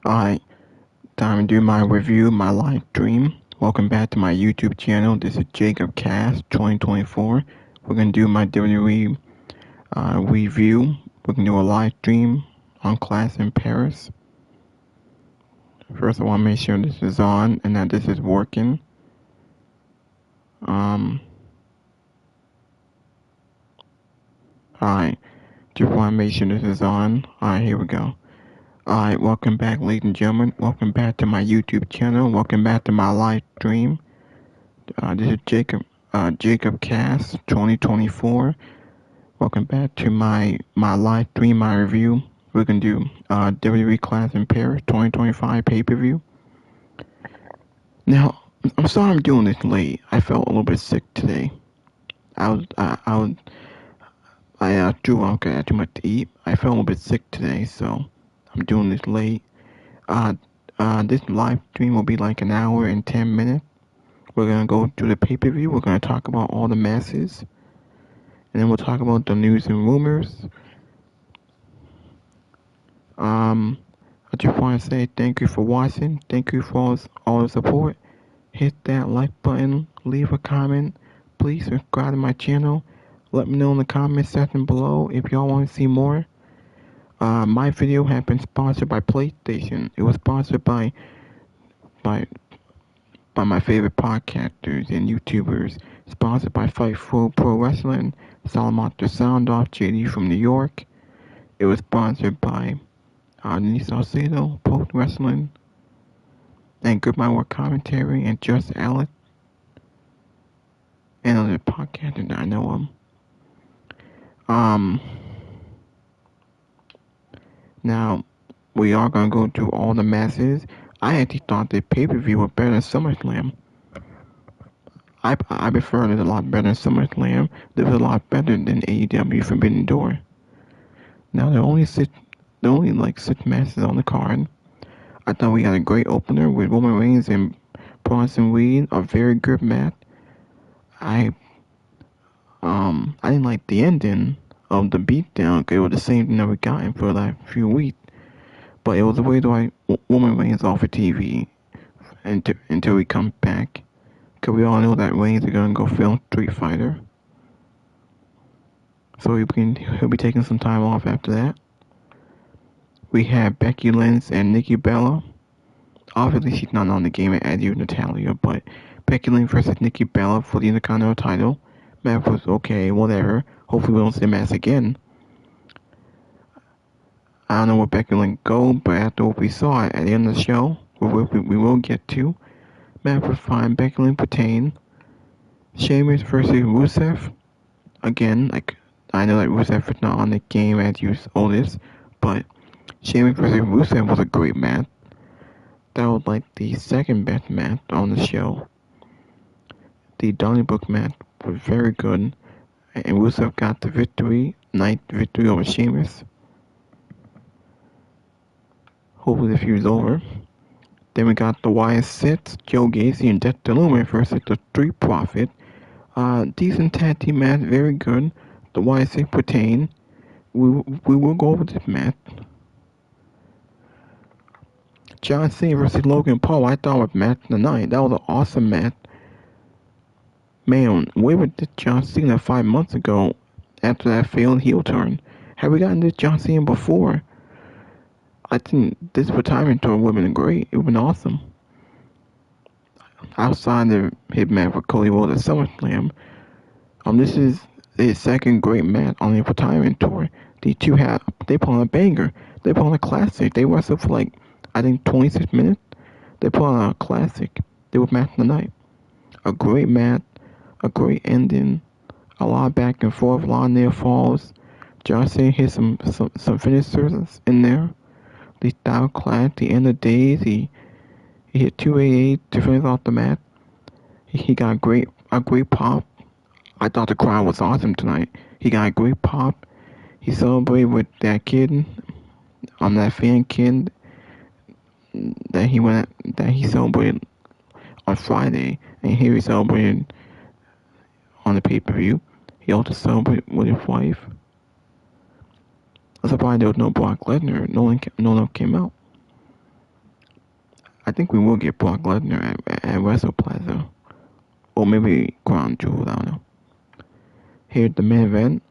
Alright, time to do my review, my live stream. Welcome back to my YouTube channel. This is Jacob Cast 2024. We're going to do my WWE review. We're going to do a live stream on Class in Paris. First, I want to make sure this is on and that this is working. Alright, just want to make sure this is on. Alright, here we go. Alright, welcome back, ladies and gentlemen. Welcome back to my YouTube channel. Welcome back to my live stream. This is Jacob Cast 2024. Welcome back to my live stream, my review. We're gonna do WWE Class in Paris 2025 pay-per-view. Now, I'm sorry I'm doing this late. I felt a little bit sick today. I drunk. I had too much to eat. I felt a little bit sick today, so I'm doing this late. This live stream will be like an hour and 10 minutes. We're gonna go to the pay-per-view. We're gonna talk about all the matches, and then we'll talk about the news and rumors. I just want to say thank you for watching. Thank you for all the support. Hit that like button. Leave a comment. Please subscribe to my channel. Let me know in the comment section below if y'all want to see more. My video has been sponsored by PlayStation. It was sponsored by my favorite podcasters and YouTubers. Sponsored by Fightful Pro Wrestling, Salamanca Sound Off, JD from New York. It was sponsored by Denise Salcedo, Post Wrestling, and Good My Work Commentary, and Just Alex, and other podcasters that I know of. Now, we are going to go through all the matches. I actually thought the pay-per-view was better than SummerSlam. I prefer it a lot better than SummerSlam. It was a lot better than AEW Forbidden Door. Now, there are only six matches on the card. I thought we had a great opener with Roman Reigns and Bronson Reed, a very good match. I didn't like the ending of the beatdown. It was the same thing that we gotten for the last few weeks. But it was a way to like Roman Reigns off of TV until he comes back. Because we all know that Reigns is going to go film Street Fighter. So he'll be taking some time off after that. We have Becky Lynch and Nikki Bella. Obviously, she's not on the game as you, Natalia, but Becky Lynch versus Nikki Bella for the Intercontinental title. Match was okay, whatever. Hopefully, we don't see the match again. I don't know where Becky Lynch go, but after what we saw at the end of the show, we will get to. Match was fine. Becky Lynch retained. Sheamus versus Rusev. Again, like I know that Rusev is not on the game as you all this, but Sheamus versus Rusev was a great match. That was like the second best match on the show. The Donnybrook match was very good, and Rusev got the victory, nice victory over Sheamus. Hopefully the feud's over. Then we got the Wyatt-Six, Joe Gacy, and Dexter Lumis versus the Street Profit. Decent tag team match, very good. The Wyatt-Six retained. We will go over this match. John Cena versus Logan Paul, I thought was match of the night. That was an awesome match. Man, where was this John Cena 5 months ago after that failed heel turn? Have we gotten this John Cena before? I think this retirement tour would have been great. It would have been awesome. Outside the hit match with Cody Rhodes at SummerSlam, this is his second great match on the retirement tour. They put on a banger. They put on a classic. They wrestled for like, I think 26 minutes. They put on a classic. They were match of the night. A great match, a great ending, a lot of back and forth, a lot of near falls. John Cena hit some finishers in there. The style clash, the end of days, he hit 288 to finish off the match. He got a great pop. I thought the crowd was awesome tonight. He got a great pop. He celebrated with that kid, that fan kid that he celebrated on Friday, and here he celebrated on the pay-per-view. He also celebrated with his wife. I'm surprised there was no Brock Lesnar. No one came out. I think we will get Brock Lesnar at WrestlePlaza. Or maybe Crown Jewel, I don't know. Here's the main event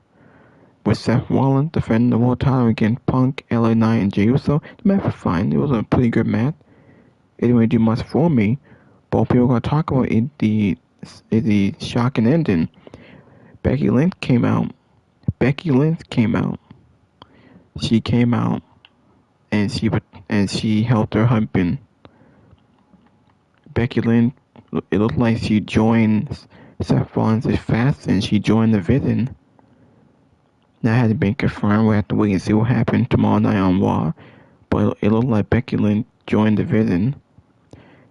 with Seth Rollins defending the world title against Punk, LA Knight, and Jey Uso. The match was fine. It was a pretty good match. It didn't really do much for me. But what people are going to talk about is the shocking ending. Becky Lynch came out. She came out and she helped her husband. Becky Lynch, it looked like she joined Seth Rollins' fast and she joined the Vision. That hasn't been confirmed. We'll have to wait and see what happens tomorrow night on Raw. But it looked like Becky Lynch joined the Vision.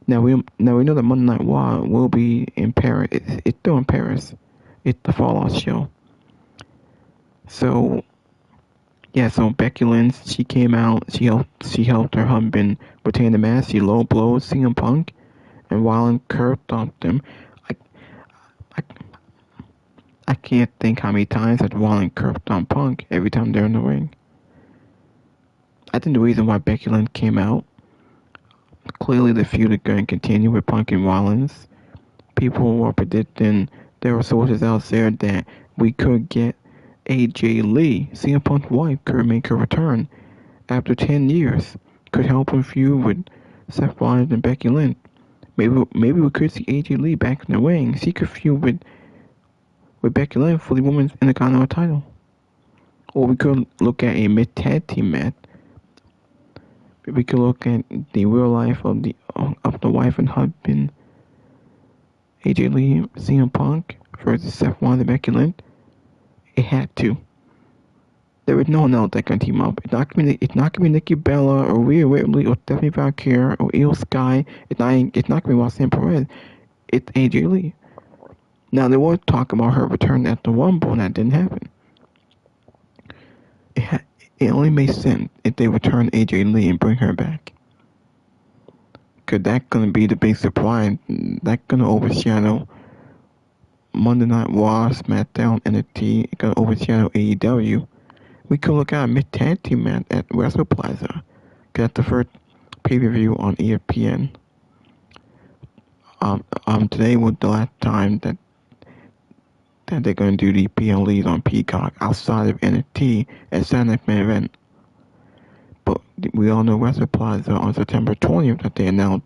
Now we know that Monday Night Raw will be in Paris. It's still in Paris. It's the Fallout show. So Becky Lynch, she came out. She helped her husband retain the match. She low blowed CM Punk, and Rollins curb stomped him. I can't think how many times that Rollins curb stomped Punk every time they're in the ring. I think the reason why Becky Lynch came out, clearly the feud is going to continue with Punk and Rollins. People were predicting, there were sources out there that we could get AJ Lee, CM Punk's wife, could make her return after 10 years. Could help him feud with Seth Rollins and Becky Lynch. Maybe we could see AJ Lee back in the ring. She could feud with Becky Lynch for the Women's Intercontinental title. Or we could look at a mid-tag team match. We could look at the real life of the wife and husband, AJ Lee, CM Punk versus Seth Rollins and Becky Lynch. It had to. There is no one else that can team up. It's not gonna be Nikki Bella or Rhea Ripley or Stephanie Valkyrie or Io Sky. It's not gonna be Roxanne Perez. It's AJ Lee. Now there was talk about her return at the Rumble, and that didn't happen. It only makes sense if they return AJ Lee and bring her back. Cause that's gonna be the big surprise. That's gonna overshadow Monday Night Raw, SmackDown, NXT. It's gonna overshadow AEW. We could look at a mid-tag team match at WrestlePlaza. Cause that's the first pay-per-view on ESPN. Today was the last time that they're gonna do the PLEs on Peacock outside of NXT and Saturday Night Main Event. But we all know WrestlePlaza on September 20th that they announced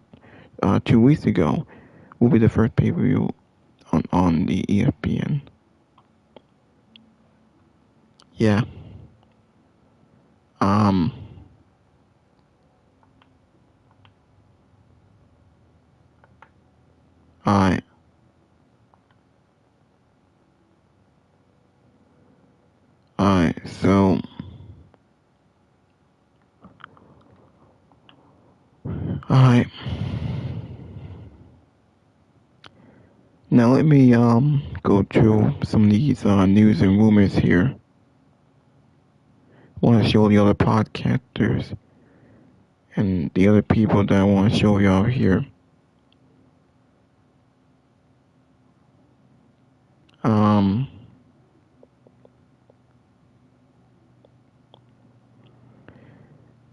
2 weeks ago will be the first pay-per-view on the ESPN. Yeah. Alright. Alright, so alright. Now let me go through some of these news and rumors here. I want to show the other podcasters and the other people that I want to show y'all here.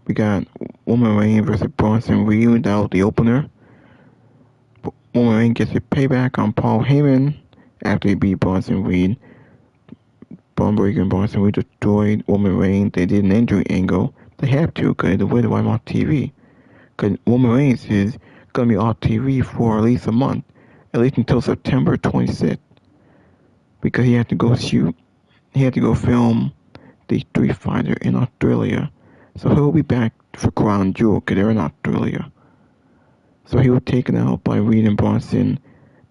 We got Roman Reigns versus Bronson Reed. That was the opener. Roman Reigns gets a payback on Paul Heyman after he beat Bronson Reed. Braun Breaker and Bronson Reed destroyed Roman Reigns. They did an injury angle. They have to because the way to wipe him off TV. Because Roman Reigns is going to be off TV for at least a month. At least until September 26th. Because he had to go shoot. He had to go film the Street Fighter in Australia. So he'll be back for Crown Jewel because they're in Australia. So he was taken out by Reed and Bronson.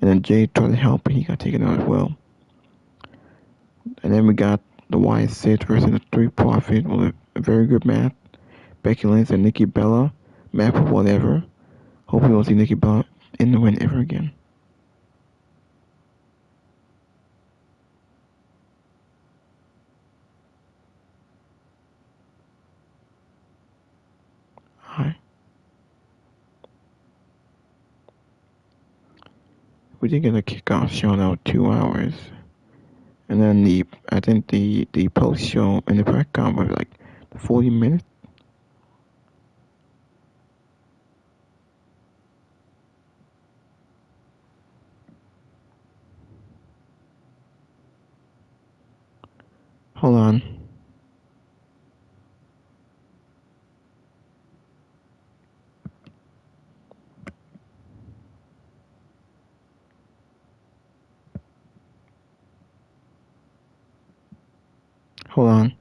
And then Jay tried to help, but he got taken out as well. And then we got the Wyatt Six versus the Street Profits. Was a very good match. Becky Lynch and Nikki Bella. Match for whatever. Hope we don't see Nikki Bella in the win ever again. Alright. We did get a kickoff show now 2 hours. And then I think the post show and the press conference was like 40 minutes. Hold on. Hold on.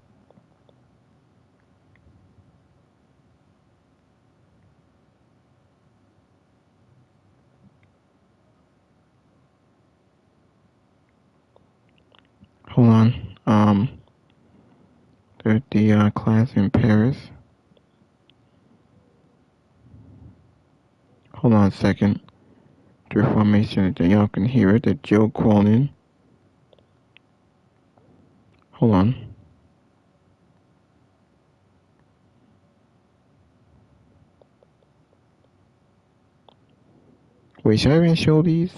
Hold on. There's the class in Paris. Hold on a second. The formation that y'all can hear it. That Joe Cronin. Hold on. Wait, should I even show these?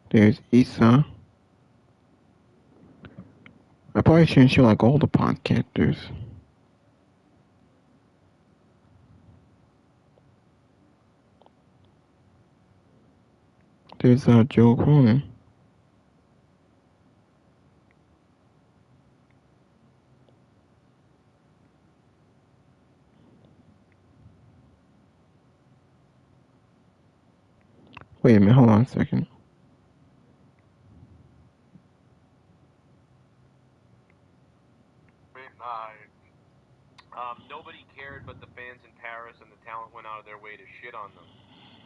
There's Issa. I probably shouldn't show like all the podcasters. There's Joe Cronin. Wait a minute, hold on a second. Nobody cared but the fans in Paris, and the talent went out of their way to shit on them.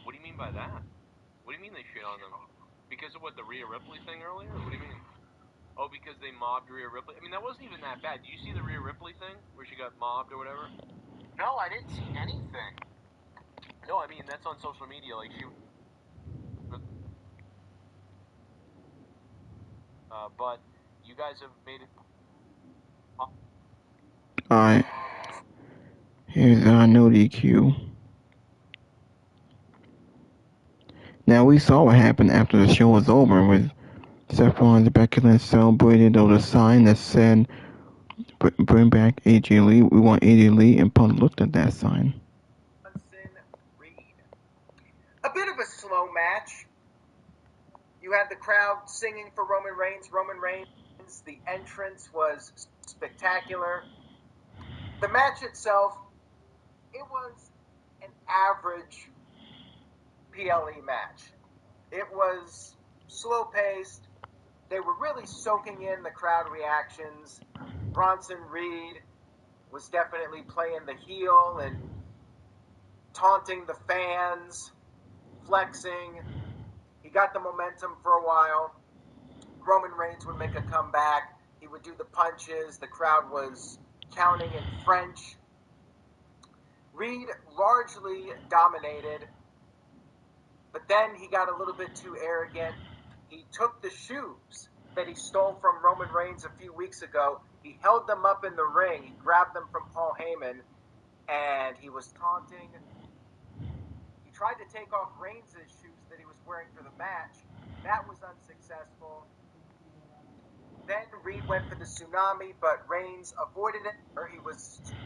What do you mean by that? What do you mean they shit on them? Because of what, the Rhea Ripley thing earlier? What do you mean? Oh, because they mobbed Rhea Ripley? I mean, that wasn't even that bad. Did you see the Rhea Ripley thing, where she got mobbed or whatever? No, I didn't see anything. No, I mean, that's on social media. Like, she... but you guys have made it... Alright. Here's no DQ. Now we saw what happened after the show was over with Seth Rollins and Becky Lynch celebrated over the sign that said bring back AJ Lee. We want AJ Lee, and Punk looked at that sign. A bit of a slow match. You had the crowd singing for Roman Reigns. Roman Reigns, the entrance was spectacular. The match itself, it was an average PLE match. It was slow-paced. They were really soaking in the crowd reactions. Bronson Reed was definitely playing the heel and taunting the fans, flexing. He got the momentum for a while. Roman Reigns would make a comeback. He would do the punches. The crowd was counting in French. Reed largely dominated, but then he got a little bit too arrogant. He took the shoes that he stole from Roman Reigns a few weeks ago. He held them up in the ring. He grabbed them from Paul Heyman, and he was taunting. He tried to take off Reigns' shoes that he was wearing for the match. That was unsuccessful. Then Reed went for the tsunami, but Reigns avoided it.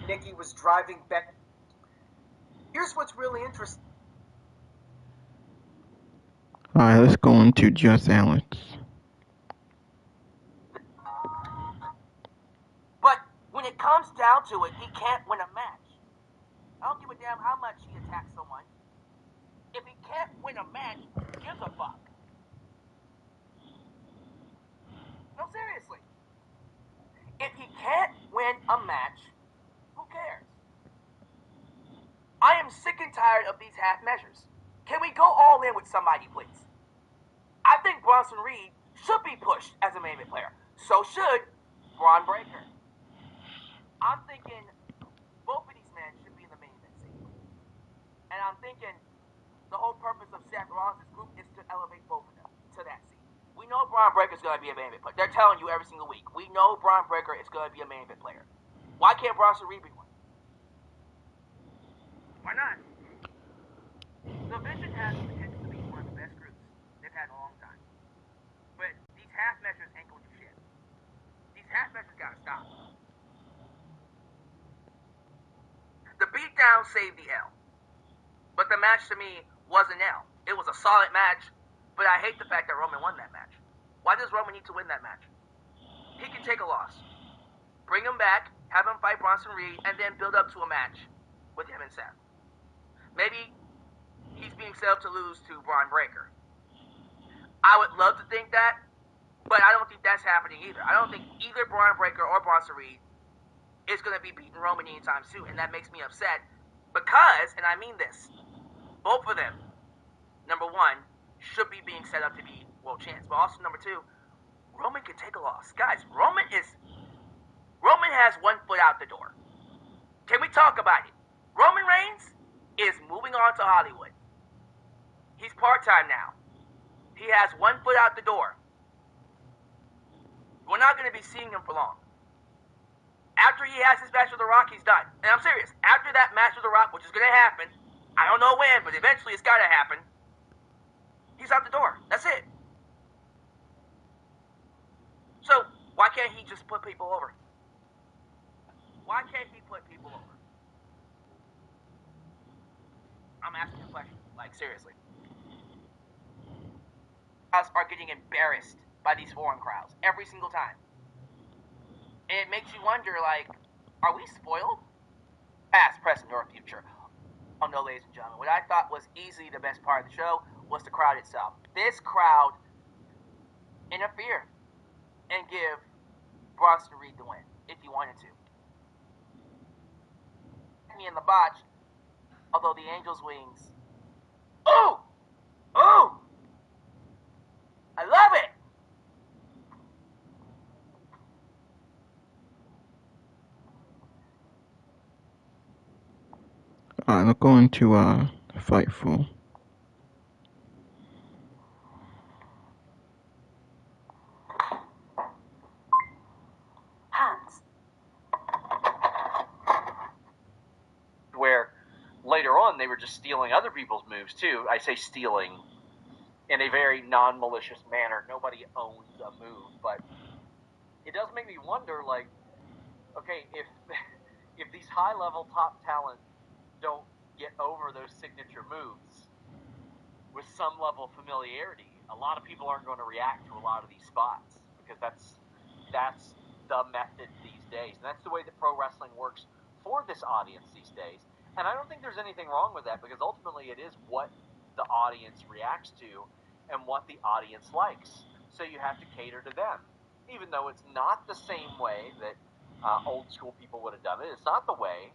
Nikki was driving Becky. Here's what's really interesting. Alright, let's go into Just Alex. But when it comes down to it, he can't win a match. I don't give a damn how much he attacks someone. If he can't win a match, who gives a fuck? No, seriously. If he can't win a match, who cares? I am sick and tired of these half measures. Can we go all in with somebody, please? I think Bronson Reed should be pushed as a main event player. So should Braun Breaker. I'm thinking both of these men should be in the main event scene. And I'm thinking the whole purpose of Seth Rollins' group is to elevate both of them to that scene. We know Braun Breaker is going to be a main event player. They're telling you every single week. We know Braun Breaker is going to be a main event player. Why can't Bronson Reed be one? Why not? The Vision has the potential to be one of the best groups they've had in a long time. But these half measures ain't going to do shit. These half measures got to stop. The beatdown saved the L. But the match to me was an L. It was a solid match, but I hate the fact that Roman won that match. Why does Roman need to win that match? He can take a loss. Bring him back, have him fight Bronson Reed, and then build up to a match with him and Seth. Maybe he's being set up to lose to Braun Breaker. I would love to think that, but I don't think that's happening either. I don't think either Braun Breaker or Bronson Reed is going to be beating Roman anytime soon, and that makes me upset because, and I mean this, both of them, number one, should be being set up to be world champs, but also number two, Roman can take a loss. Guys, Roman has 1 foot out the door. Can we talk about it? Roman Reigns is moving on to Hollywood. He's part-time now. He has 1 foot out the door. We're not going to be seeing him for long. After he has his match with The Rock, he's done. And I'm serious. After that match with The Rock, which is going to happen, I don't know when, but eventually it's got to happen, he's out the door. That's it. So, why can't he just put people over? Why can't he put people over? I'm asking a question. Like, seriously. Us are getting embarrassed by these foreign crowds every single time. And it makes you wonder, like, are we spoiled? Past, present, or future. Oh no, ladies and gentlemen. What I thought was easily the best part of the show was the crowd itself. This crowd interfered and give Bronson Reed the win, if he wanted to. Me in the botch, although the Angel's wings. Ooh! Ooh! I love it! Alright, let's go into Fightful. Hands. Where later on they were just stealing other people's moves too. I say stealing in a very non-malicious manner. Nobody owns a move, but it does make me wonder, like, okay, if these high-level top talent don't get over those signature moves with some level of familiarity, a lot of people aren't going to react to a lot of these spots, because that's the method these days, and that's the way that pro wrestling works for this audience these days. And I don't think there's anything wrong with that, because ultimately it is what the audience reacts to and what the audience likes. So you have to cater to them, even though it's not the same way that old school people would have done it. It's not the way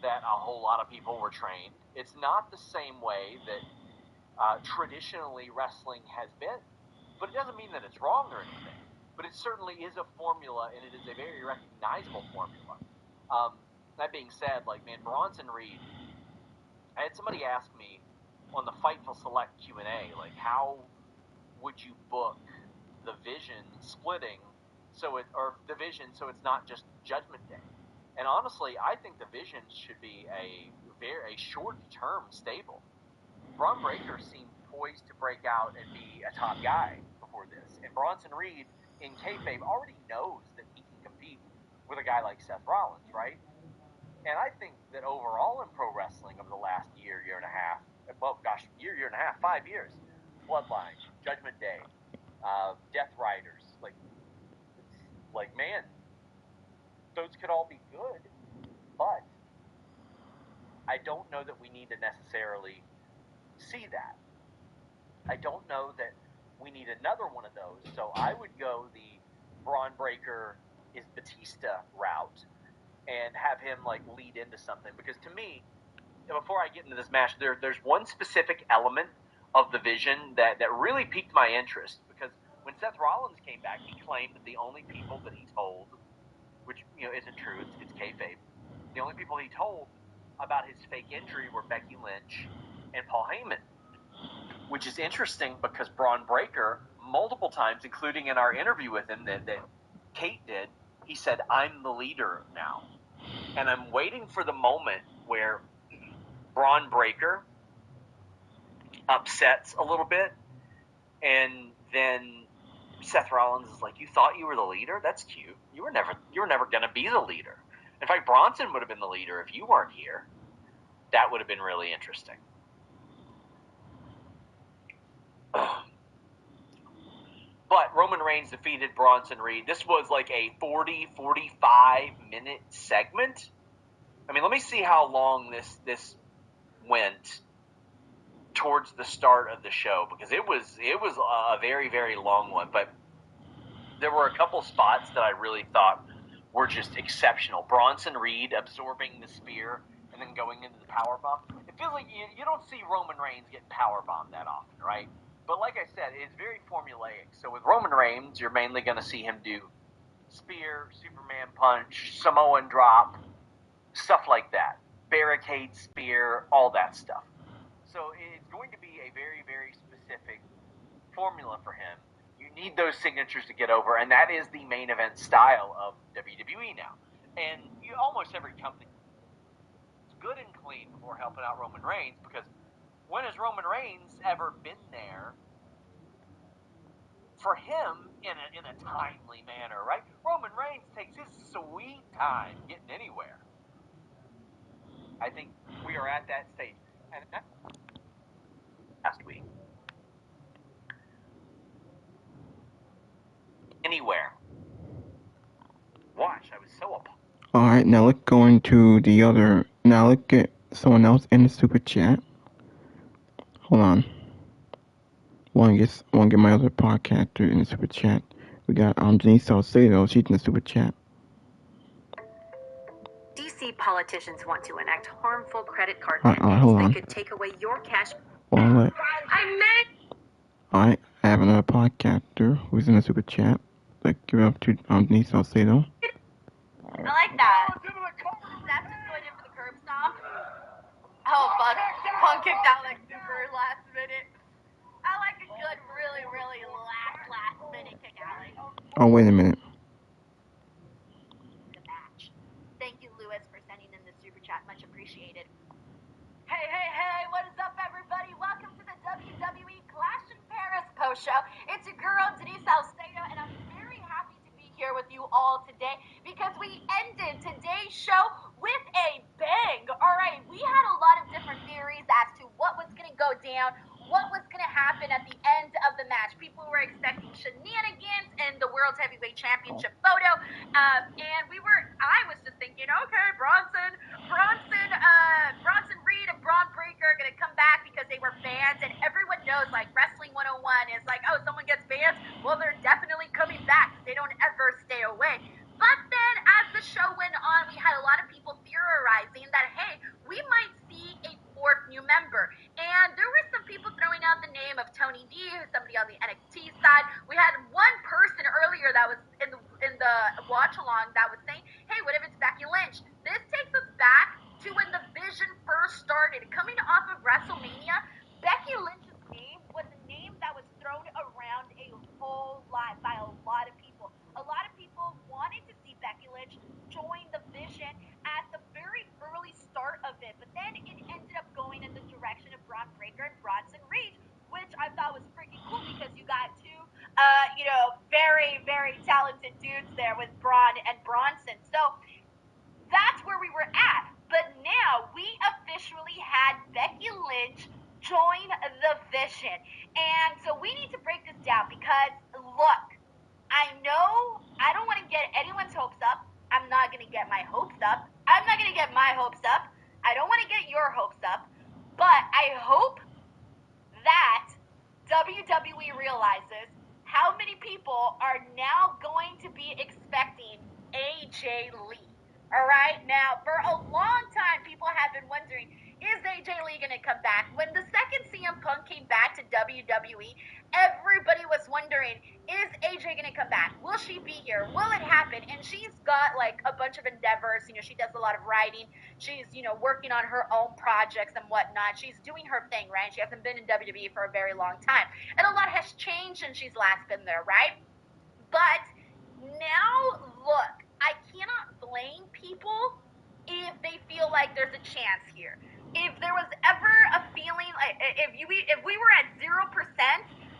that a whole lot of people were trained. It's not the same way that traditionally wrestling has been. But it doesn't mean that it's wrong or anything. But it certainly is a formula, and it is a very recognizable formula. That being said, like, man, Bronson Reed, I had somebody ask me on the Fightful Select Q&A, like, how would you book the Vision splitting or Division so it's not just Judgment Day? And honestly, I think the Vision should be a short-term stable. Braun Breaker seemed poised to break out and be a top guy before this, and Bronson Reed in kayfabe already knows that he can compete with a guy like Seth Rollins, right? And I think that overall in pro wrestling over the last year and a half, well, gosh, year and a half, 5 years, Bloodline, Judgment Day, Death Riders, like, man, those could all be good, but I don't know that we need to necessarily see that. I don't know that we need another one of those, so I would go the Braun Breaker is Batista route and have him, like, lead into something. Because to me, before I get into this match, there's one specific element of the Vision that really piqued my interest. Because when Seth Rollins came back, he claimed that the only people that he told, which, you know, isn't true, it's kayfabe, the only people he told about his fake injury were Becky Lynch and Paul Heyman. Which is interesting, because Braun Breaker, multiple times, including in our interview with him that Kate did, he said, I'm the leader now. And I'm waiting for the moment where Braun Breaker upsets a little bit, and then Seth Rollins is like, you thought you were the leader? That's cute. You were never going to be the leader. In fact, Bronson would have been the leader if you weren't here. That would have been really interesting. But Roman Reigns defeated Bronson Reed. This was like a 45-minute segment. I mean, let me see how long this went towards the start of the show, because it was a very, very long one. But there were a couple spots that I really thought were just exceptional. Bronson Reed absorbing the spear and then going into the powerbomb. It feels like you don't see Roman Reigns get powerbombed that often, right? But like I said, it's very formulaic. So with Roman Reigns, you're mainly going to see him do spear, Superman punch, Samoan drop, stuff like that. Barricade spear, all that stuff. So it's going to be a very, very specific formula for him. You need those signatures to get over, and that is the main event style of WWE now. And almost every company is good and clean before helping out Roman Reigns, because when has Roman Reigns ever been there for him in a timely manner, right? Roman Reigns takes his sweet time getting anywhere. I think we are at that stage. And last week. Anywhere. Watch, I was so appalled. Alright, now let's go into the other. Now let's get someone else in the super chat. Hold on. Want to get my other podcaster in the super chat. We got Denise Salcedo. She's in the super chat. DC politicians want to enact harmful credit card hold on. that could take away your cash. Alright, I I have another podcaster who's in the super chat. Let's give it up to Denise Salcedo. I like that. That's just going in for the curb stomp. Oh, fuck. Punk kicked out like super last minute. I like a good, really, really last minute kick out. Oh, wait a minute. The match. Thank you, Lewis, for sending in the super chat. Much appreciated. Hey, what is up, everybody? Welcome to the WWE Clash in Paris post show. It's your girl, Denise Salcedo, and I'm very happy to be here with you all today because we ended today's show with a bang. All right, we had a lot of different theories as to what was going to go down, what was going to happen at the end of the match. People were expecting shenanigans in the World Heavyweight Championship photo, and I was just thinking, okay, Bronson Reed and Braun Breaker are going to come back because they were banned, and everyone knows, like, Wrestling 101 is like, oh, someone gets banned, well, they're definitely coming back because they don't ever stay away. But then as the show went on, we had a lot of people theorizing that, hey, we might see a fourth new member. And there were some people throwing out the name of Tony D, who's somebody on the NXT side. We had one person earlier that was in the watch-along that was saying, hey, what if it's Becky Lynch? This takes us back to when the Vision first started. Coming off of WrestleMania, Becky Lynch's name was a name that was thrown around a whole lot by a lot of people. A lot of people wanted to see Becky Lynch join the Vision at the very early start of it, but then it ended up going in the direction of Braun Breaker and Bronson Reed, which I thought was freaking cool because you got two, very, very talented dudes there with Braun and Bronson. So that's where we were at. But now we officially had Becky Lynch join the Vision. And so we need to break this down because, look, I know I don't want to get anyone's hopes up. I'm not going to get my hopes up. I'm not going to get my hopes up. I don't want to get your hopes up. But I hope that WWE realizes how many people are now going to be expecting AJ Lee. All right, now for a long time, people have been wondering, is AJ Lee going to come back? When the second CM Punk came back to WWE, everybody was wondering, is AJ going to come back? Will she be here? Will it happen? And she's got like a bunch of endeavors. She does a lot of writing. She's, working on her own projects and whatnot. She's doing her thing, right? She hasn't been in WWE for a very long time. And a lot has changed since she's last been there, right? But now, look, I cannot blame people if they feel like there's a chance here. If there was ever a feeling, like if we were at 0%,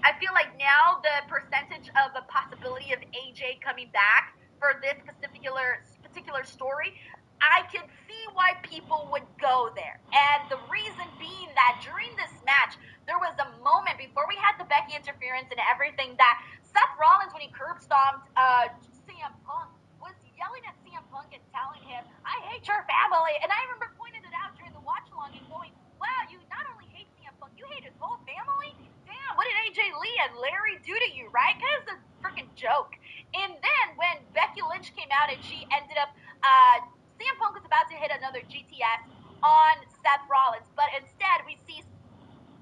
I feel like now the percentage of the possibility of AJ coming back for this particular story, I can see why people would go there. And the reason being that during this match, there was a moment before we had the Becky interference and everything that Seth Rollins stomped CM Punk was yelling at CM Punk and telling him, "I hate your family." And I remember pointing it out during the watch along and going, "Wow, you not only hate CM Punk, you hate his whole family? Damn, what did AJ Lee and Larry do to you, right?" Because it's a freaking joke. And then when Becky Lynch came out and she ended up, CM Punk was about to hit another GTS on Seth Rollins, but instead we see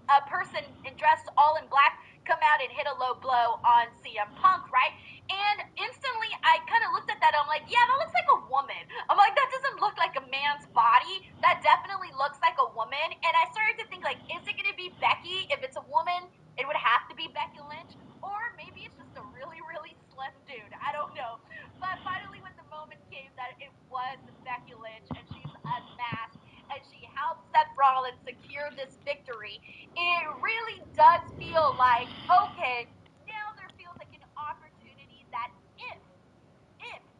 a person dressed all in black come out and hit a low blow on CM Punk, right? And instantly I kind of looked at that. I'm like, yeah, that looks like a woman. I'm like, that doesn't look like a man's body. That definitely looks like a woman. And I started to think, like, is it going to be Becky? If it's a woman, it would have to be Becky Lynch. Or maybe it's just a really, really slim dude. I don't know. But finally, when the moment came that it was Becky Lynch and she's unmasked and she helped Seth Rollins secure this victory, it really does feel like, okay, now there feels like an opportunity that if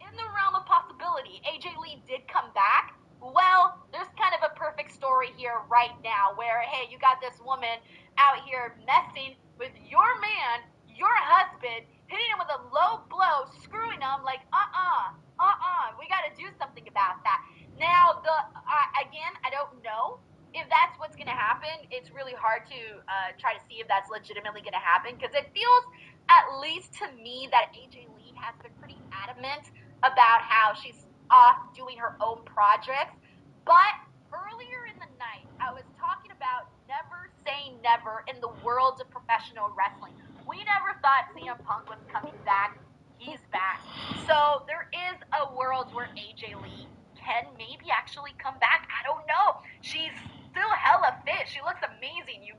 in the realm of possibility AJ Lee did come back, well, there's kind of a perfect story here right now where, hey, you got this woman out here messing with your man, your husband, hitting him with a low blow, screwing him, like, we got to do something about that. Now, again, I don't know if that's what's going to happen. It's really hard to try to see if that's legitimately going to happen, because it feels, at least to me, that AJ Lee has been pretty adamant about how she's off doing her own projects. But earlier in the night, I was talking about never say never in the world of professional wrestling. We never thought CM Punk was coming back. He's back. So there is a world where AJ Lee can maybe actually come back. I don't know. She's still hella fit. She looks amazing. You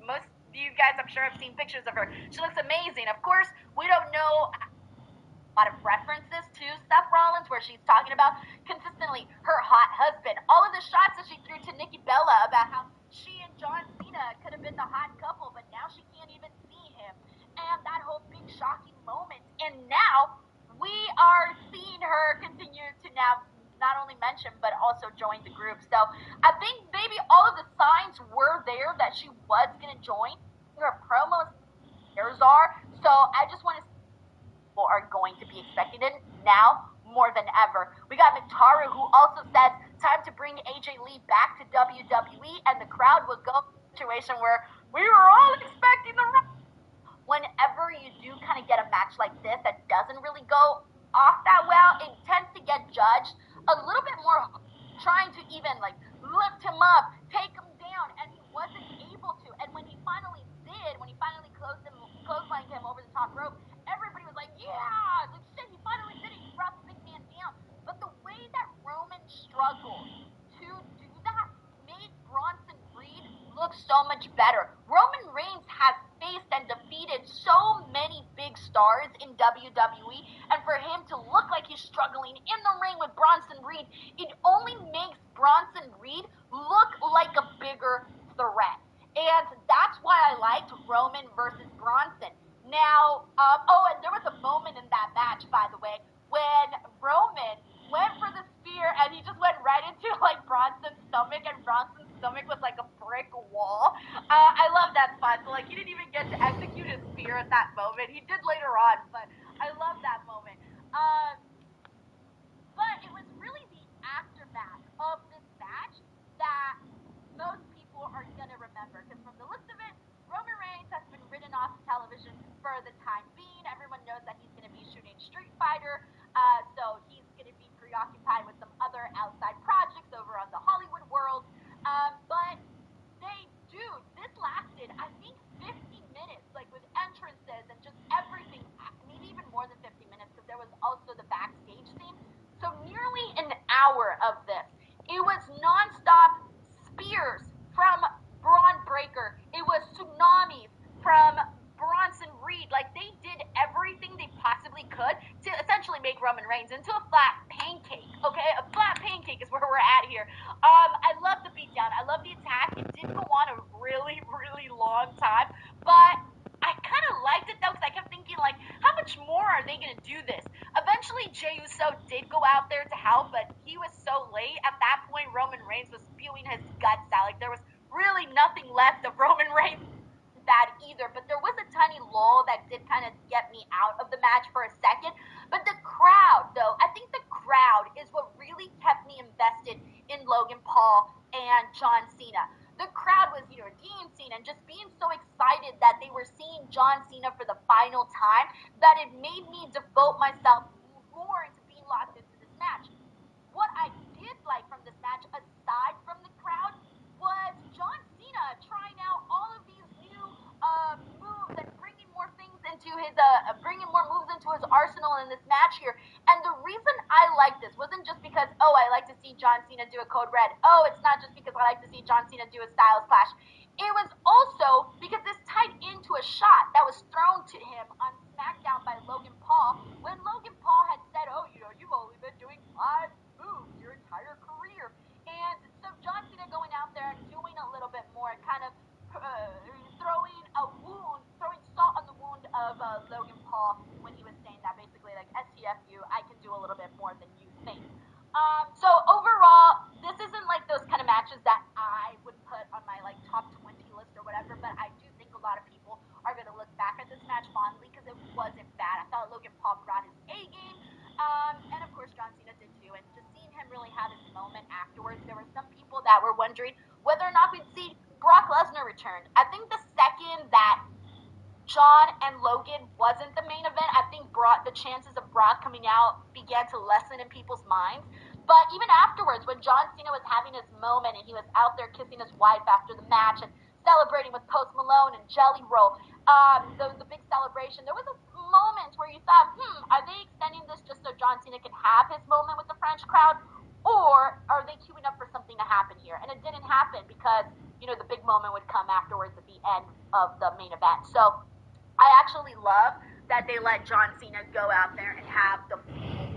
guys, I'm sure, have seen pictures of her. She looks amazing. Of course, we don't know a lot of references to Seth Rollins where she's talking about consistently her hot husband. All of the shots that she threw to Nikki Bella about how she and John Cena could have been the hot couple, but now she can't even see him. And that whole big shocking moment. And now we are seeing her continue to now not only mention but also join the group. So I think maybe all of the signs were there that she was going to join. Her promos are. So I just want to see people are going to be expecting it now more than ever. We got Mitaru, who also says time to bring AJ Lee back to WWE, and the crowd will go to a situation where we were all expecting the whenever you do kind of get a match like this that doesn't really go off that well, it tends to get judged a little bit more, trying to even like lift him up, take him down, and he wasn't able to. And when he finally did, when he finally clotheslined him over the top rope, everybody was like, yeah, like shit, he finally did it. He brought the big man down. But the way that Roman struggled to do that made Bronson Reed look so much better. Roman Reigns has faced and defeated so many big stars in WWE, and for him to look like he's struggling in the ring with Bronson Reed, it only makes Bronson Reed look like a bigger threat. And that's why I liked Roman versus Bronson. Now, and there was a moment in that match, by the way, when Roman went for the spear and he just went right into like Bronson's stomach, and Bronson's stomach was like a brick wall. I love that spot. So like he didn't even get to execute his spear at that moment. He did later on, but I love that moment. But it was really the aftermath of this match that most people are gonna remember, because from the looks of it, Roman Reigns has been written off television for the time being. Everyone knows that he's going to be shooting Street Fighter, so he's going to be preoccupied with some other outside projects over on the Hollywood world. But this lasted, I think, 50 minutes, like with entrances and just everything. Maybe even more than 50 minutes, because there was also the backstage scene. So nearly an hour of this. It was nonstop spears from Braun Breaker. It was tsunamis from Bronson Reed. Like, they did everything they possibly could to essentially make Roman Reigns into a flat pancake, okay? A flat pancake is where we're at here. I love the beatdown. I love the attack. It did go on a really, really long time, but I kind of liked it, though, because I kept thinking, like, how much more are they going to do this? Eventually, Jey Uso did go out there to help, but he was so late. At that point, Roman Reigns was spewing his guts out. Like, there was really nothing left of Roman Reigns bad either, but there was a tiny lull that did kind of get me out of the match for a second. But the crowd, though, I think the crowd is what really kept me invested in Logan Paul and John Cena. The crowd was, redeemed Cena and just being so excited that they were seeing John Cena for the final time that it made me devote myself more into being locked into this match. What I did like from this match, aside from the crowd, was John Cena trying out all of these new moves and bringing more things into his, bringing more moves into his arsenal in this match here. And the reason I like this wasn't just because, I like to see John Cena do a Code Red. It's not just because I like to see John Cena do a Styles Clash. It was also because this tied into a shot that was thrown to him on SmackDown by Logan Paul when Logan Paul had said, you've only been doing 5 moves your entire career. And so John Cena going out there and doing a little bit more, kind of throwing salt on the wound of Logan Paul when he was saying that basically like STFU, I can do a little bit more than you think. So overall, this isn't like those kind of matches that I would put on my like top 20 list or whatever, but I do think a lot of people are going to look back at this match fondly because it wasn't bad. I thought Logan Paul brought his A game, and of course John Cena did too, and just seeing him really have his moment afterwards, there were some people that were wondering whether or not we'd see Brock Lesnar return. I think the second that John and Logan wasn't the main event, I think the chances of Brock coming out began to lessen in people's minds. But even afterwards, when John Cena was having his moment and he was out there kissing his wife after the match and celebrating with Post Malone and Jelly Roll, the big celebration, there was a moment where you thought, are they extending this just so John Cena can have his moment with the French crowd? Or are they queuing up for something to happen here? And it didn't happen because, the big moment would come afterwards at the end of the main event. So I actually love that they let John Cena go out there and have the full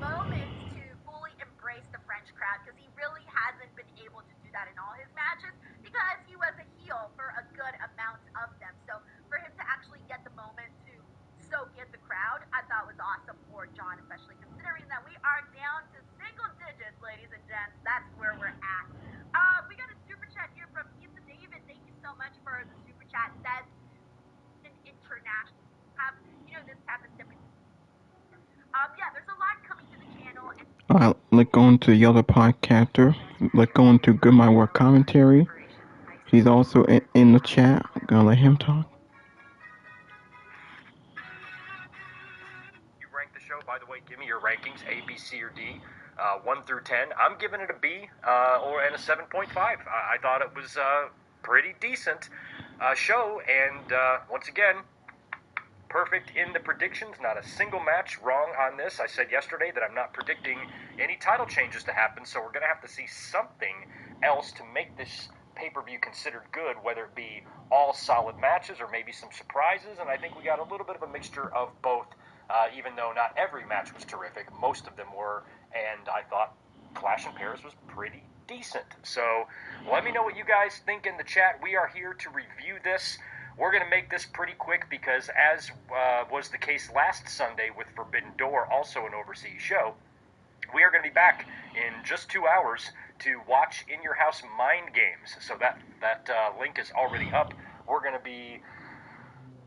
moment to fully embrace the French crowd because he really hasn't been able to do that in all his matches because he was a heel for a good amount of them. So for him to actually get the moment to soak in the crowd, I thought was awesome for John, especially considering that we are down to single digits, ladies and gents. That's where we're at. We got a super chat here from Ethan David. Thank you so much for the super chat. Says international have this happens typically. There's a lot coming to the channel. Alright, let's go on to the other podcaster. Let's go on to Good My Work Commentary. He's also in the chat. I'm gonna let him talk. You rank the show, by the way, give me your rankings, A, B, C, or D, 1 through 10. I'm giving it a B and a 7.5. I thought it was a pretty decent show, and once again, perfect in the predictions. Not a single match wrong on this. I said yesterday that I'm not predicting any title changes to happen, so we're going to have to see something else to make this pay-per-view considered good, whether it be all solid matches or maybe some surprises, and I think we got a little bit of a mixture of both, even though not every match was terrific. Most of them were, and I thought Clash in Paris was pretty decent. So let me know what you guys think in the chat. We are here to review this. We're going to make this pretty quick because, as was the case last Sunday with Forbidden Door, also an overseas show, we are going to be back in just 2 hours to watch In Your House Mind Games. So that link is already up. We're going to be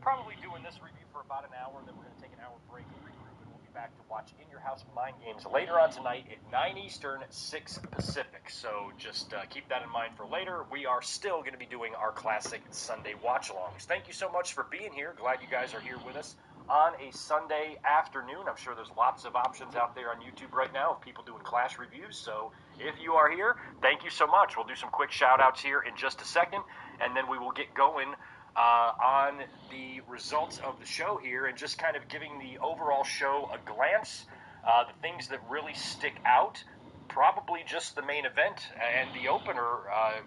probably doing this review for about an hour, then we're going to take an hour break and regroup, and we'll be back to watch In Your House Mind Games later on tonight at 9 Eastern, 6 Pacific. So just keep that in mind for later. We are still going to be doing our classic Sunday watch-alongs. Thank you so much for being here. Glad you guys are here with us on a Sunday afternoon. I'm sure there's lots of options out there on YouTube right now of people doing Clash reviews. So if you are here, thank you so much. We'll do some quick shout-outs here in just a second, and then we will get going on the results of the show here and just kind of giving the overall show a glance. The things that really stick out, probably just the main event and the opener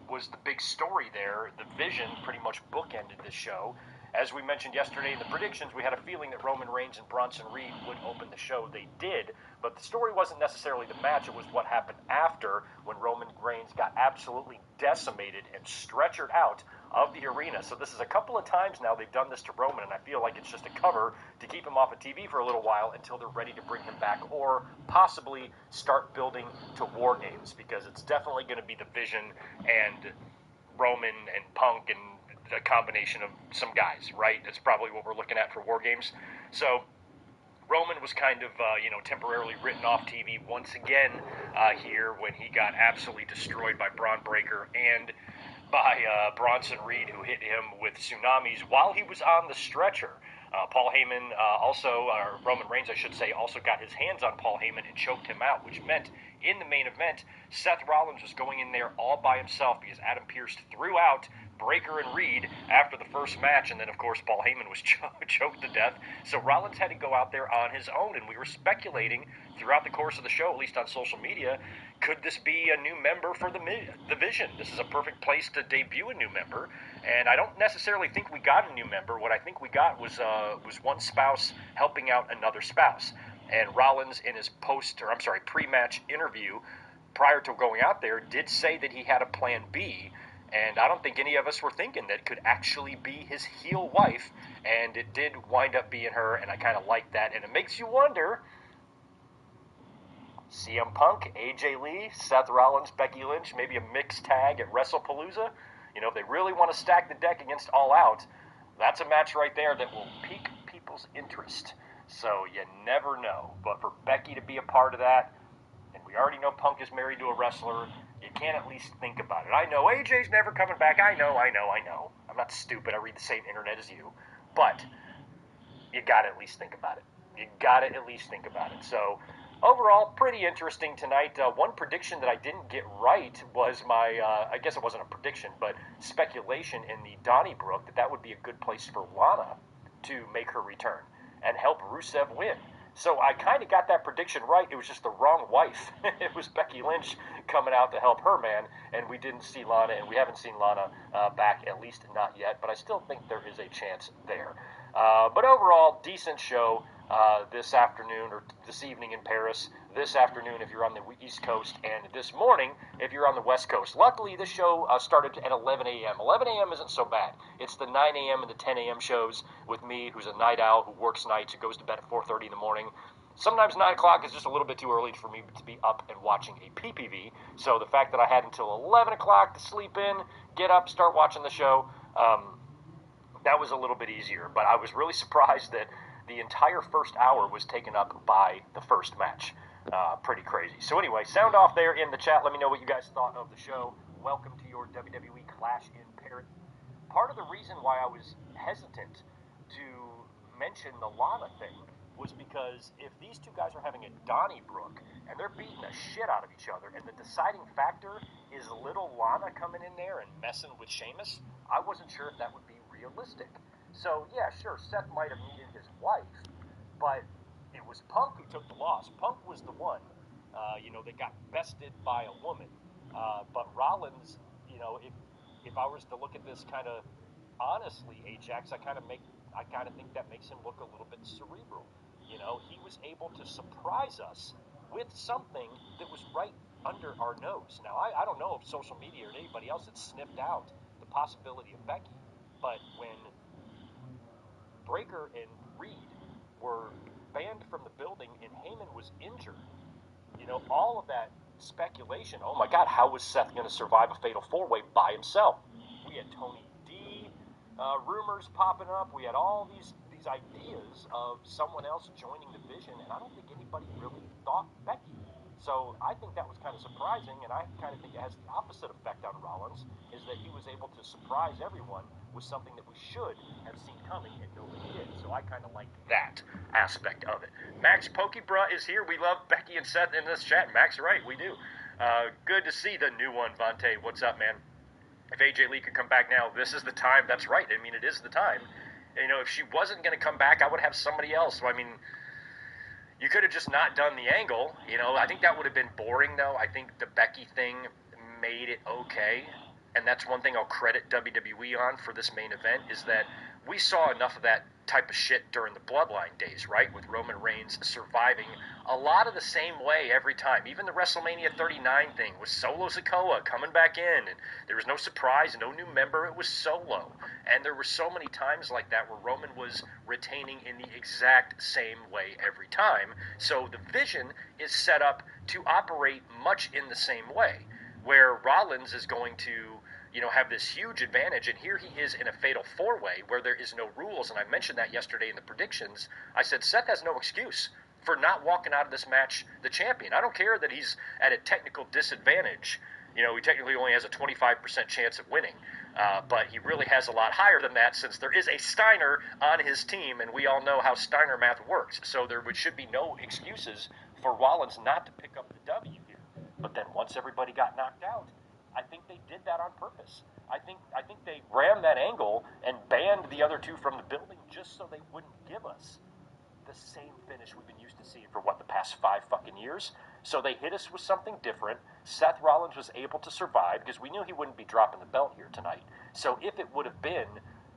was the big story there. The Vision pretty much bookended this show. As we mentioned yesterday in the predictions, we had a feeling that Roman Reigns and Bronson Reed would open the show. They did, but the story wasn't necessarily the match. It was what happened after, when Roman Reigns got absolutely decimated and stretchered out of the arena. So this is a couple of times now they've done this to Roman, and I feel like it's just a cover to keep him off of TV for a little while until they're ready to bring him back, or possibly start building to War Games, because it's definitely going to be the Vision and Roman and Punk and a combination of some guys, right? That's probably what we're looking at for War Games. So Roman was kind of, temporarily written off TV once again here when he got absolutely destroyed by Braun Breaker and by Bronson Reed, who hit him with tsunamis while he was on the stretcher. Paul Heyman Roman Reigns, I should say, also got his hands on Paul Heyman and choked him out, which meant in the main event, Seth Rollins was going in there all by himself because Adam Pearce threw out Breaker and Reed after the first match, and then, of course, Paul Heyman was choked to death. So Rollins had to go out there on his own, and we were speculating throughout the course of the show, at least on social media, could this be a new member for the Vision? This is a perfect place to debut a new member, and I don't necessarily think we got a new member. What I think we got was one spouse helping out another spouse. And Rollins, in his pre-match interview prior to going out there, did say that he had a plan B, and I don't think any of us were thinking that it could actually be his heel wife, and it did wind up being her, and I kind of like that. And it makes you wonder, CM Punk, AJ Lee, Seth Rollins, Becky Lynch, maybe a mixed tag at WrestlePalooza. If they really want to stack the deck against All Out, that's a match right there that will pique people's interest. So you never know. But for Becky to be a part of that, and we already know Punk is married to a wrestler, you can't at least think about it. I know AJ's never coming back. I know. I'm not stupid. I read the same internet as you. But you got to at least think about it. So overall, pretty interesting tonight. One prediction that I didn't get right was my, I guess it wasn't a prediction, but speculation in the Donnybrook that would be a good place for Lana to make her return and help Rusev win. So I kind of got that prediction right. It was just the wrong wife. It was Becky Lynch coming out to help her man, and we didn't see Lana, and we haven't seen Lana back, at least not yet, but I still think there is a chance there. But overall, decent show this afternoon, or this evening in Paris, this afternoon if you're on the East Coast, and this morning if you're on the West Coast. Luckily, this show started at 11 a.m. 11 a.m. isn't so bad. It's the 9 a.m. and the 10 a.m. shows with me, who's a night owl, who works nights, who goes to bed at 4:30 in the morning. Sometimes 9 o'clock is just a little bit too early for me to be up and watching a PPV, so the fact that I had until 11 o'clock to sleep in, get up, start watching the show, that was a little bit easier. But I was really surprised that the entire first hour was taken up by the first match. Pretty crazy. So anyway, sound off there in the chat. Let me know what you guys thought of the show. Welcome to your WWE Clash in Paris. Part of the reason why I was hesitant to mention the Lana thing was because if these two guys are having a Donnybrook and they're beating the shit out of each other, and the deciding factor is little Lana coming in there and messing with Sheamus, I wasn't sure if that would be realistic. So yeah, sure, Seth might have needed his wife, but it was Punk who took the loss. Punk was the one, that got bested by a woman. But Rollins, if I was to look at this kind of honestly, Ajax, I kind of think that makes him look a little bit cerebral. He was able to surprise us with something that was right under our nose. Now, I don't know if social media or anybody else had sniffed out the possibility of Becky, but when Breaker and Reed were banned from the building and Heyman was injured, all of that speculation, oh my God, how was Seth going to survive a fatal four-way by himself? We had Tony D rumors popping up. We had all these ideas of someone else joining the Vision, and I don't think anybody really thought Becky. So I think that was kind of surprising, and I kind of think it has the opposite effect on Rollins, is that he was able to surprise everyone with something that we should have seen coming, and nobody did. So I kind of like that aspect of it. Max Pokebra is here. We love Becky and Seth in this chat. Max, right, we do. Good to see the new one, Vontae. What's up, man? If AJ Lee could come back now, this is the time. That's right. I mean, it is the time. If she wasn't going to come back, I would have somebody else. So, I mean, you could have just not done the angle. I think that would have been boring, though. I think the Becky thing made it okay. And that's one thing I'll credit WWE on for this main event, is that we saw enough of that type of shit during the Bloodline days, right? With Roman Reigns surviving a lot of the same way every time. Even the WrestleMania 39 thing with Solo Sikoa coming back in, and there was no surprise, no new member, it was Solo. And there were so many times like that where Roman was retaining in the exact same way every time. So the Vision is set up to operate much in the same way, where Rollins is going to have this huge advantage, and here he is in a fatal four-way where there is no rules, and I mentioned that yesterday in the predictions. I said Seth has no excuse for not walking out of this match the champion. I don't care that he's at a technical disadvantage. He technically only has a 25% chance of winning, but he really has a lot higher than that since there is a Steiner on his team, and we all know how Steiner math works. So there should be no excuses for Rollins not to pick up the W here. But then once everybody got knocked out, I think they did that on purpose. I think they rammed that angle and banned the other two from the building just so they wouldn't give us the same finish we've been used to seeing for the past 5 fucking years. So they hit us with something different. Seth Rollins was able to survive because we knew he wouldn't be dropping the belt here tonight. So if it would have been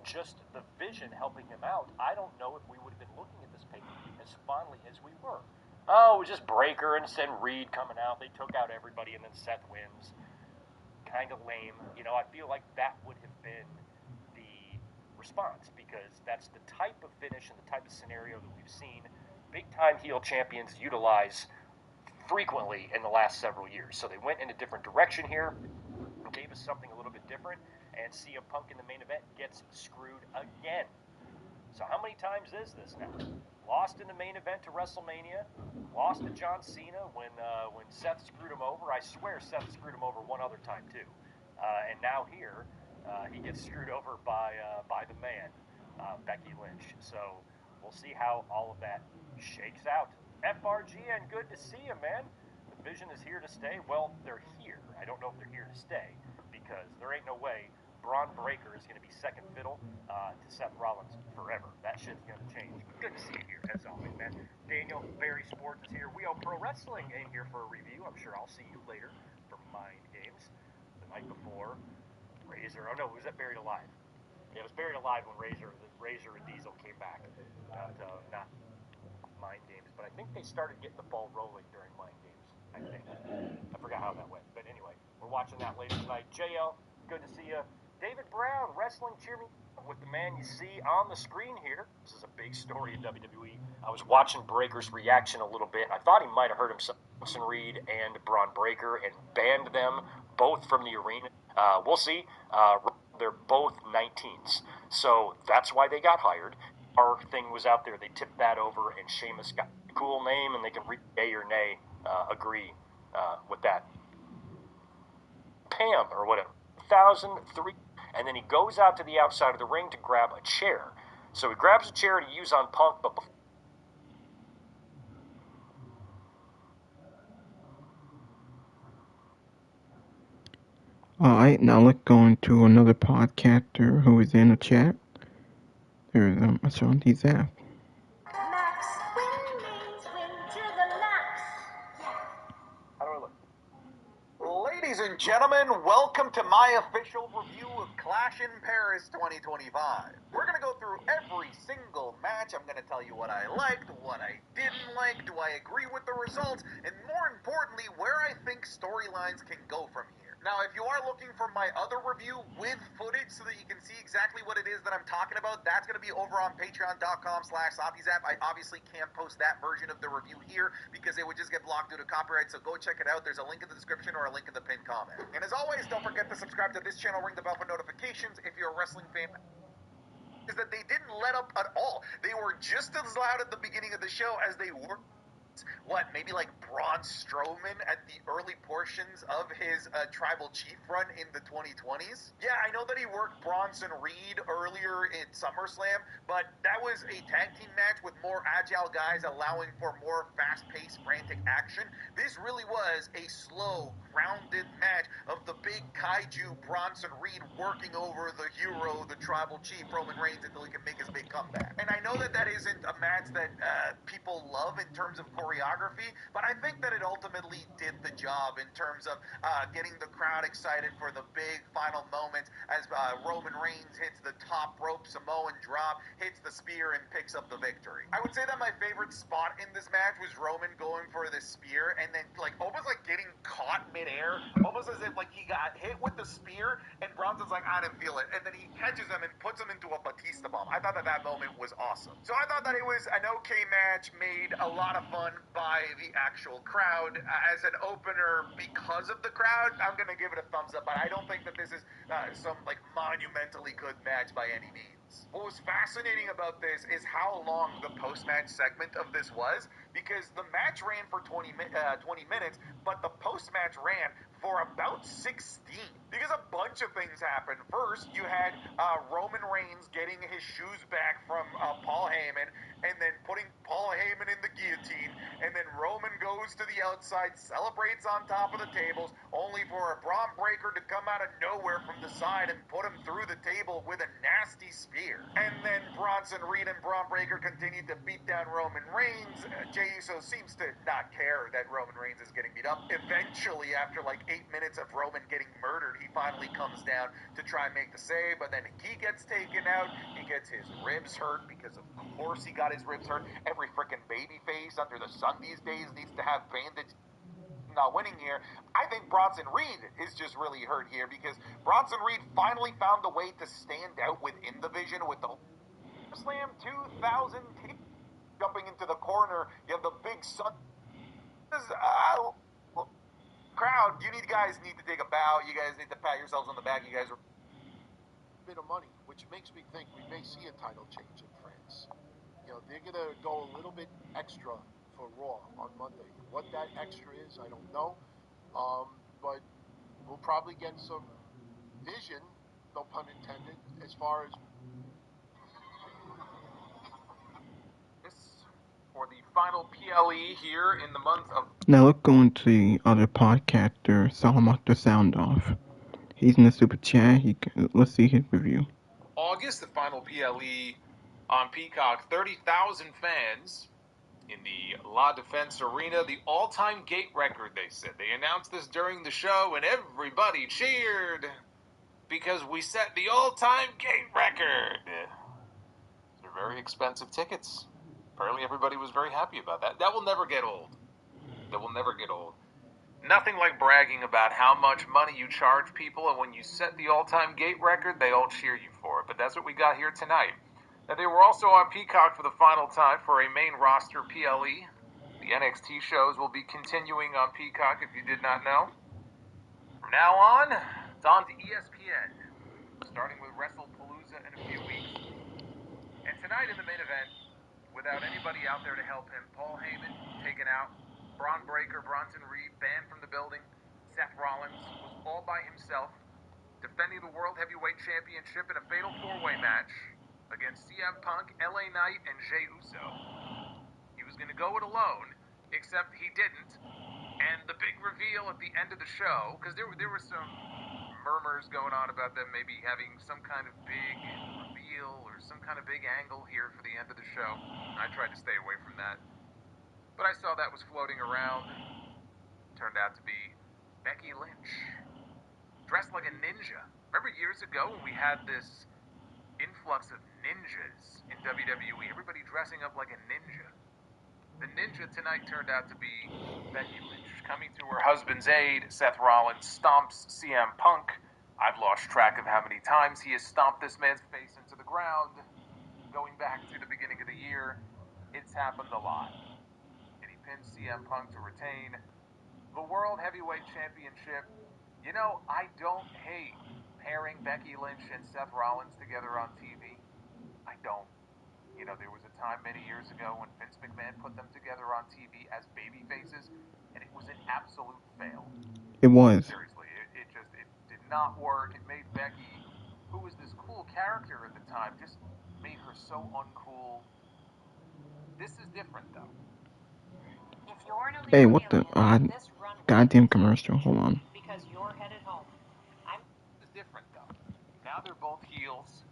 just the vision helping him out, I don't know if we would have been looking at this pay-per-view as fondly as we were. Oh, it was just Breaker and then Reed coming out. They took out everybody and then Seth wins. Kind of lame. I feel like that would have been the response because that's the type of finish and the type of scenario that we've seen big-time heel champions utilize frequently in the last several years. So they went in a different direction here and gave us something a little bit different, and CM Punk in the main event gets screwed again. So how many times is this now? Lost in the main event to WrestleMania, lost to John Cena when Seth screwed him over. I swear Seth screwed him over one other time too. And now here, he gets screwed over by the man, Becky Lynch. So we'll see how all of that shakes out. FRGN, good to see you, man. The Vision is here to stay. Well, they're here. I don't know if they're here to stay because there ain't no way Braun Breaker is going to be second fiddle to Seth Rollins forever. That shit's going to change. Good to see you here, as always, man. Daniel, Barry Sports is here. We are Pro Wrestling in here for a review. I'm sure I'll see you later for Mind Games. The night before, Razor. Oh, no, was that Buried Alive? Yeah, it was Buried Alive when Razor and Diesel came back. Not Mind Games, but I think they started getting the ball rolling during Mind Games, I think. I forgot how that went. But anyway, we're watching that later tonight. JL, good to see you. David Brown, wrestling cheerleader with the man you see on the screen here. This is a big story in WWE. I was watching Breaker's reaction a little bit. I thought he might have heard himself, Reed and Braun Breaker, and banned them both from the arena. We'll see. They're both 19s, so that's why they got hired. Our thing was out there. They tipped that over, and Sheamus got a cool name, and they can yay or nay agree with that. Pam, or whatever. 2003, and then he goes out to the outside of the ring to grab a chair. So he grabs a chair to use on Punk, but before Alright, now let's go into another podcaster who is in the chat. There's Ashanti Zaf. Max, win means win to the max. How do I look? Ladies and gentlemen, welcome to my official review of Clash in Paris 2025. We're going to go through every single match. I'm going to tell you what I liked, what I didn't like, do I agree with the results, and more importantly, where I think storylines can go from here. Now, if you are looking for my other review with footage so that you can see exactly what it is that I'm talking about, that's going to be over on patreon.com/SoppyZap. I obviously can't post that version of the review here because it would just get blocked due to copyright, so go check it out. There's a link in the description or a link in the pinned comment. And as always, don't forget to subscribe to this channel, ring the bell for notifications if you're a wrestling fan. Is that they didn't let up at all. They were just as loud at the beginning of the show as they were maybe like Braun Strowman at the early portions of his Tribal Chief run in the 2020s. Yeah, I know that he worked Bronson Reed earlier in SummerSlam, but that was a tag team match with more agile guys allowing for more fast-paced, frantic action. This really was a slow, grounded match of the big kaiju Bronson Reed working over the hero, the Tribal Chief, Roman Reigns, until he can make his big comeback. And I know that that isn't a match that people love in terms of choreography, but I think that it ultimately did the job in terms of getting the crowd excited for the big final moments as Roman Reigns hits the top rope Samoan drop, hits the spear, and picks up the victory. I would say that my favorite spot in this match was Roman going for the spear and then almost getting caught midair, almost as if he got hit with the spear and Bronson's like, I didn't feel it, and then he catches him and puts him into a Batista bomb. I thought that moment was awesome. So I thought that it was an okay match, made a lot of fun, by the actual crowd. As an opener, because of the crowd, I'm going to give it a thumbs up, but I don't think that this is some like monumentally good match by any means. What was fascinating about this is how long the post-match segment of this was, because the match ran for 20 minutes, but the post-match ran for about 16, because a bunch of things happened. First, you had Roman Reigns getting his shoes back from Paul Heyman, and then putting Paul Heyman in the guillotine, and then Roman goes to the outside, celebrates on top of the tables, only for a Braun Breaker to come out of nowhere from the side and put him through the table with a nasty spear. And then Bronson Reed and Braun Breaker continued to beat down Roman Reigns. Jey Uso seems to not care that Roman Reigns is getting beat up. Eventually, after like 8 minutes of Roman getting murdered, he finally comes down to try and make the save, but then he gets taken out. He gets his ribs hurt, because of course he got his ribs hurt. Every freaking baby face under the sun these days needs to have bandage. Not winning here. I think Bronson Reed is just really hurt here, because Bronson Reed finally found a way to stand out within the division with the Slam 2000 jumping into the corner. You have the big sun. Crowd, you guys need to take a bow. You guys need to pat yourselves on the back. You guys are bit of money, which makes me think we may see a title change in France. You know, they're going to go a little bit extra for Raw on Monday. What that extra is, I don't know. But we'll probably get some vision, no pun intended, as far as for the final PLE here in the month of... Now let's go into the other podcaster, Solomon the Sound Off. He's in the super chat. Let's see his review. August, the final PLE on Peacock, 30,000 fans in the La Defense Arena, the all-time gate record, they said. They announced this during the show, and everybody cheered because we set the all-time gate record. They're very expensive tickets. Apparently everybody was very happy about that. That will never get old. That will never get old. Nothing like bragging about how much money you charge people, and when you set the all-time gate record, they all cheer you for it. But that's what we got here tonight. Now, they were also on Peacock for the final time for a main roster PLE. The NXT shows will be continuing on Peacock, if you did not know. From now on, it's on to ESPN, starting with WrestlePalooza in a few weeks. And tonight in the main event, without anybody out there to help him, Paul Heyman taken out, Braun Breaker, Bronson Reed banned from the building, Seth Rollins was all by himself, defending the World Heavyweight Championship in a fatal four-way match against CM Punk, LA Knight, and Jey Uso. He was going to go it alone, except he didn't. And the big reveal at the end of the show, because there were some murmurs going on about them maybe having some kind of big reveal or some kind of big angle here for the end of the show. I tried to stay away from that. But I saw that was floating around. Turned out to be Becky Lynch, dressed like a ninja. Remember years ago when we had this influx of ninjas in WWE? Everybody dressing up like a ninja. The ninja tonight turned out to be Becky Lynch. Coming to her husband's aid, Seth Rollins stomps CM Punk. I've lost track of how many times he has stomped this man's face into the ground. Going back to the beginning of the year, it's happened a lot. And he pins CM Punk to retain the World Heavyweight Championship. You know, I don't hate pairing Becky Lynch and Seth Rollins together on TV. I don't. You know, there was a time many years ago when Vince McMahon put them together on TV as baby faces, and it was an absolute fail. It was. Seriously, it did not work. It made Becky, who was this cool character at the time, just made her so uncool. This is different, though. If you're an Hey, illegal what the alien, this run goddamn commercial? Hold on. because you're headed home. This is different, though. Now they're both heels.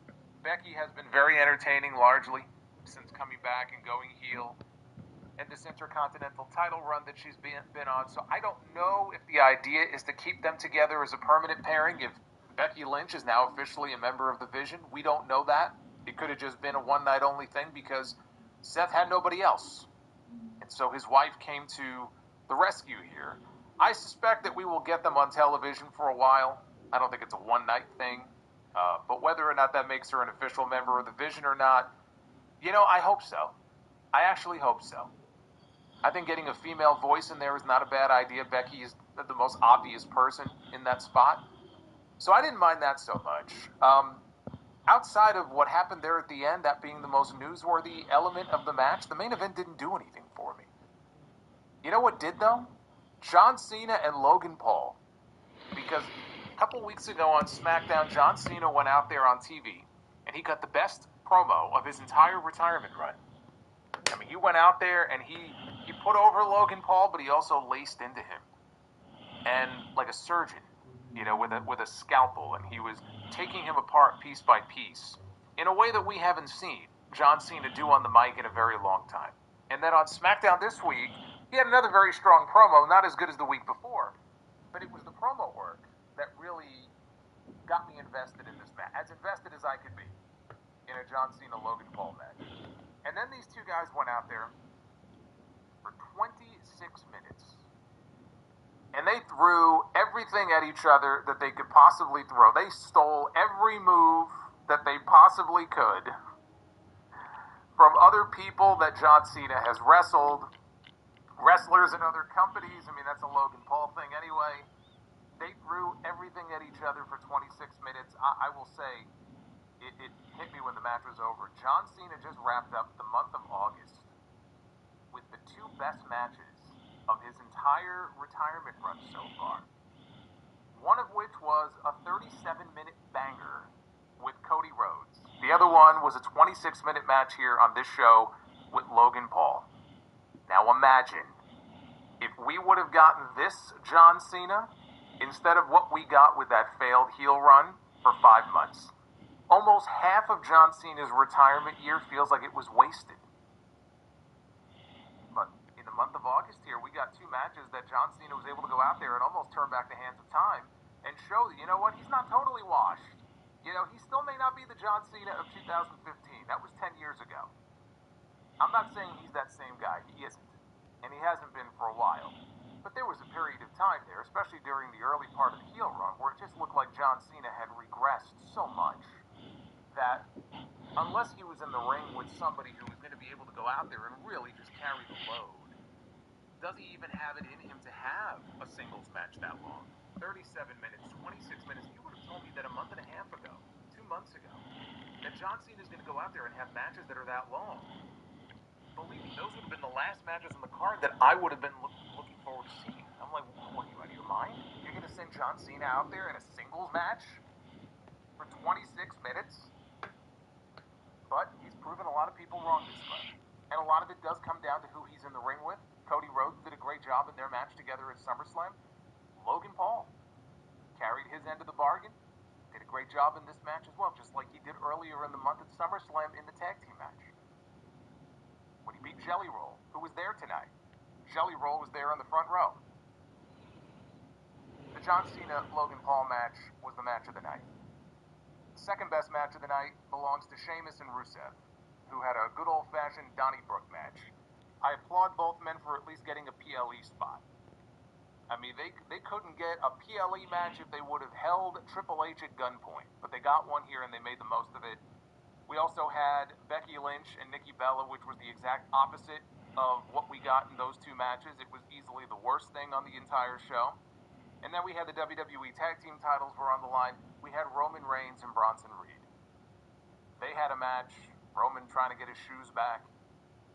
Becky has been very entertaining, largely, since coming back and going heel. And this Intercontinental title run that she's been on. So I don't know if the idea is to keep them together as a permanent pairing. If Becky Lynch is now officially a member of the Vision, we don't know that. It could have just been a one-night-only thing because Seth had nobody else. And so his wife came to the rescue here. I suspect that we will get them on television for a while. I don't think it's a one-night thing. But whether or not that makes her an official member of the Vision or not, you know, I hope so. I actually hope so. I think getting a female voice in there is not a bad idea. Becky is the most obvious person in that spot. So I didn't mind that so much. Outside of what happened there at the end, that being the most newsworthy element of the match, the main event didn't do anything for me. You know what did, though? John Cena and Logan Paul. Because a couple weeks ago on SmackDown, John Cena went out there on TV, and he got the best promo of his entire retirement run. I mean, he went out there and he put over Logan Paul, but he also laced into him. And like a surgeon, you know, with a scalpel, and he was taking him apart piece by piece in a way that we haven't seen John Cena do on the mic in a very long time. And then on SmackDown this week, he had another very strong promo, not as good as the week before, but it was the promo work that really got me invested in this match, as invested as I could be in a John Cena-Logan Paul match. And then these two guys went out there for 26 minutes. And they threw everything at each other that they could possibly throw. They stole every move that they possibly could from other people that John Cena has wrestled, wrestlers in other companies. I mean, that's a Logan Paul thing anyway. They threw everything at each other for 26 minutes. I will say, it hit me when the match was over. John Cena just wrapped up the month of August with the two best matches of his entire retirement run so far. One of which was a 37-minute banger with Cody Rhodes. The other one was a 26-minute match here on this show with Logan Paul. Now imagine if we would have gotten this John Cena instead of what we got with that failed heel run for 5 months. Almost half of John Cena's retirement year feels like it was wasted. But in the month of August here, we got two matches that John Cena was able to go out there and almost turn back the hands of time and show that, you know what, he's not totally washed. You know, he still may not be the John Cena of 2015. That was 10 years ago. I'm not saying he's that same guy. He isn't. And he hasn't been for a while. But there was a period of time there, especially during the early part of the heel run, where it just looked like John Cena had regressed so much that unless he was in the ring with somebody who was going to be able to go out there and really just carry the load, does he even have it in him to have a singles match that long? 37 minutes, 26 minutes. You would have told me that a month and a half ago, 2 months ago, that John Cena is going to go out there and have matches that are that long. Believe me, those would have been the last matches on the card that I would have been looking forward to seeing. I'm like, what, are you out of your mind? You're going to send John Cena out there in a singles match for 26 minutes? But he's proven a lot of people wrong this time. And a lot of it does come down to who he's in the ring with. Cody Rhodes did a great job in their match together at SummerSlam. Logan Paul carried his end of the bargain. Did a great job in this match as well, just like he did earlier in the month at SummerSlam in the tag team match. When he beat Jelly Roll, who was there tonight. Jelly Roll was there in the front row. The John Cena-Logan Paul match was the match of the night. The second best match of the night belongs to Sheamus and Rusev, who had a good old-fashioned Donnybrook match. I applaud both men for at least getting a PLE spot. I mean, they couldn't get a PLE match if they would have held Triple H at gunpoint, but they got one here and they made the most of it. We also had Becky Lynch and Nikki Bella, which was the exact opposite of what we got in those two matches. It was easily the worst thing on the entire show. And then we had the WWE Tag Team titles were on the line. We had Roman Reigns and Bronson Reed. They had a match, Roman trying to get his shoes back.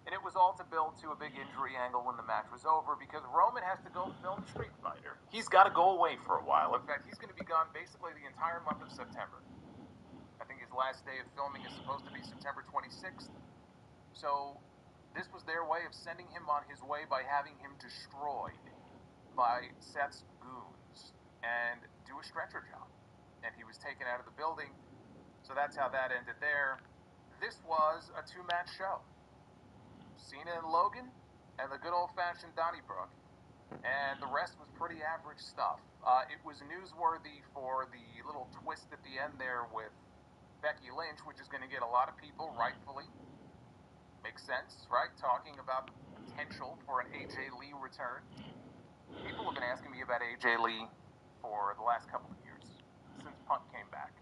And it was all to build to a big injury angle when the match was over, because Roman has to go film Street Fighter. He's got to go away for a while. In fact, he's going to be gone basically the entire month of September. I think his last day of filming is supposed to be September 26th. So this was their way of sending him on his way by having him destroyed by Seth's goons and do a stretcher job. And he was taken out of the building. So that's how that ended there. This was a two-match show. Cena and Logan, and the good old-fashioned Donnybrook. And the rest was pretty average stuff. It was newsworthy for the little twist at the end there with Becky Lynch, which is going to get a lot of people, rightfully. Makes sense, right? Talking about the potential for an AJ Lee return. People have been asking me about AJ Lee for the last couple of years, since Punk came back.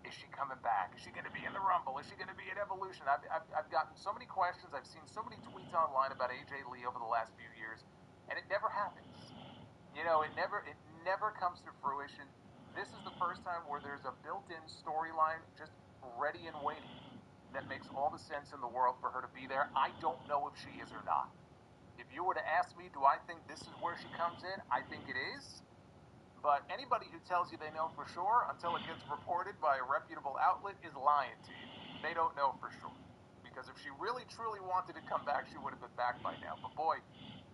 Is she coming back? Is she going to be in the Rumble? Is she going to be at Evolution? I've gotten so many questions. I've seen so many tweets online about AJ Lee over the last few years, and it never happens. You know, it never comes to fruition. This is the first time where there's a built-in storyline just ready and waiting that makes all the sense in the world for her to be there. I don't know if she is or not. If you were to ask me, do I think this is where she comes in? I think it is. But anybody who tells you they know for sure until it gets reported by a reputable outlet is lying to you. They don't know for sure. Because if she really, truly wanted to come back, she would have been back by now. But boy,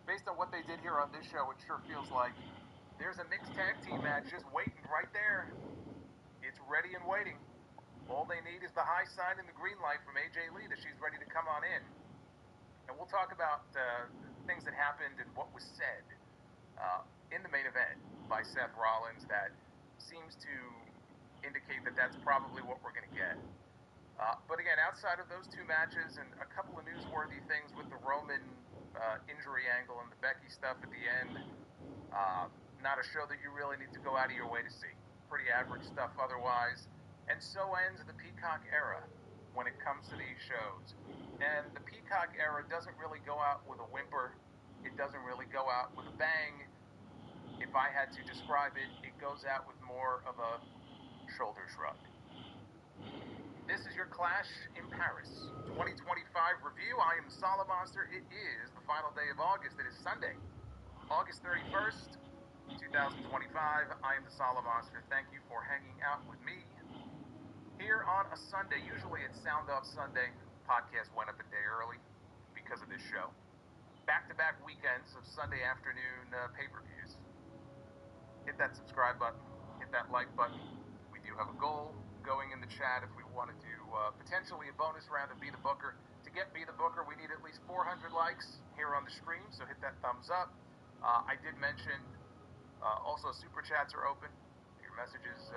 based on what they did here on this show, it sure feels like there's a mixed tag team match just waiting right there. It's ready and waiting. All they need is the high sign and the green light from AJ Lee that she's ready to come on in. And we'll talk about things that happened and what was said in the main event by Seth Rollins that seems to indicate that that's probably what we're going to get. But again, outside of those two matches and a couple of newsworthy things with the Roman injury angle and the Becky stuff at the end, not a show that you really need to go out of your way to see. Pretty average stuff otherwise. And so ends the Peacock era when it comes to these shows. And the Peacock era doesn't really go out with a whimper. It doesn't really go out with a bang. If I had to describe it, it goes out with more of a shoulder shrug. This is your Clash in Paris 2025 review. I am the Solid Monster. It is the final day of August. It is Sunday, August 31st, 2025. I am the Solid Monster. Thank you for hanging out with me here on a Sunday. Usually it's Sound Off Sunday. Podcast went up a day early because of this show. Back-to-back weekends of Sunday afternoon pay-per-views. Hit that subscribe button. Hit that like button. We do have a goal going in the chat if we want to do potentially a bonus round of Be the Booker. To get Be the Booker, we need at least 400 likes here on the stream, so hit that thumbs up. I did mention also super chats are open. If your messages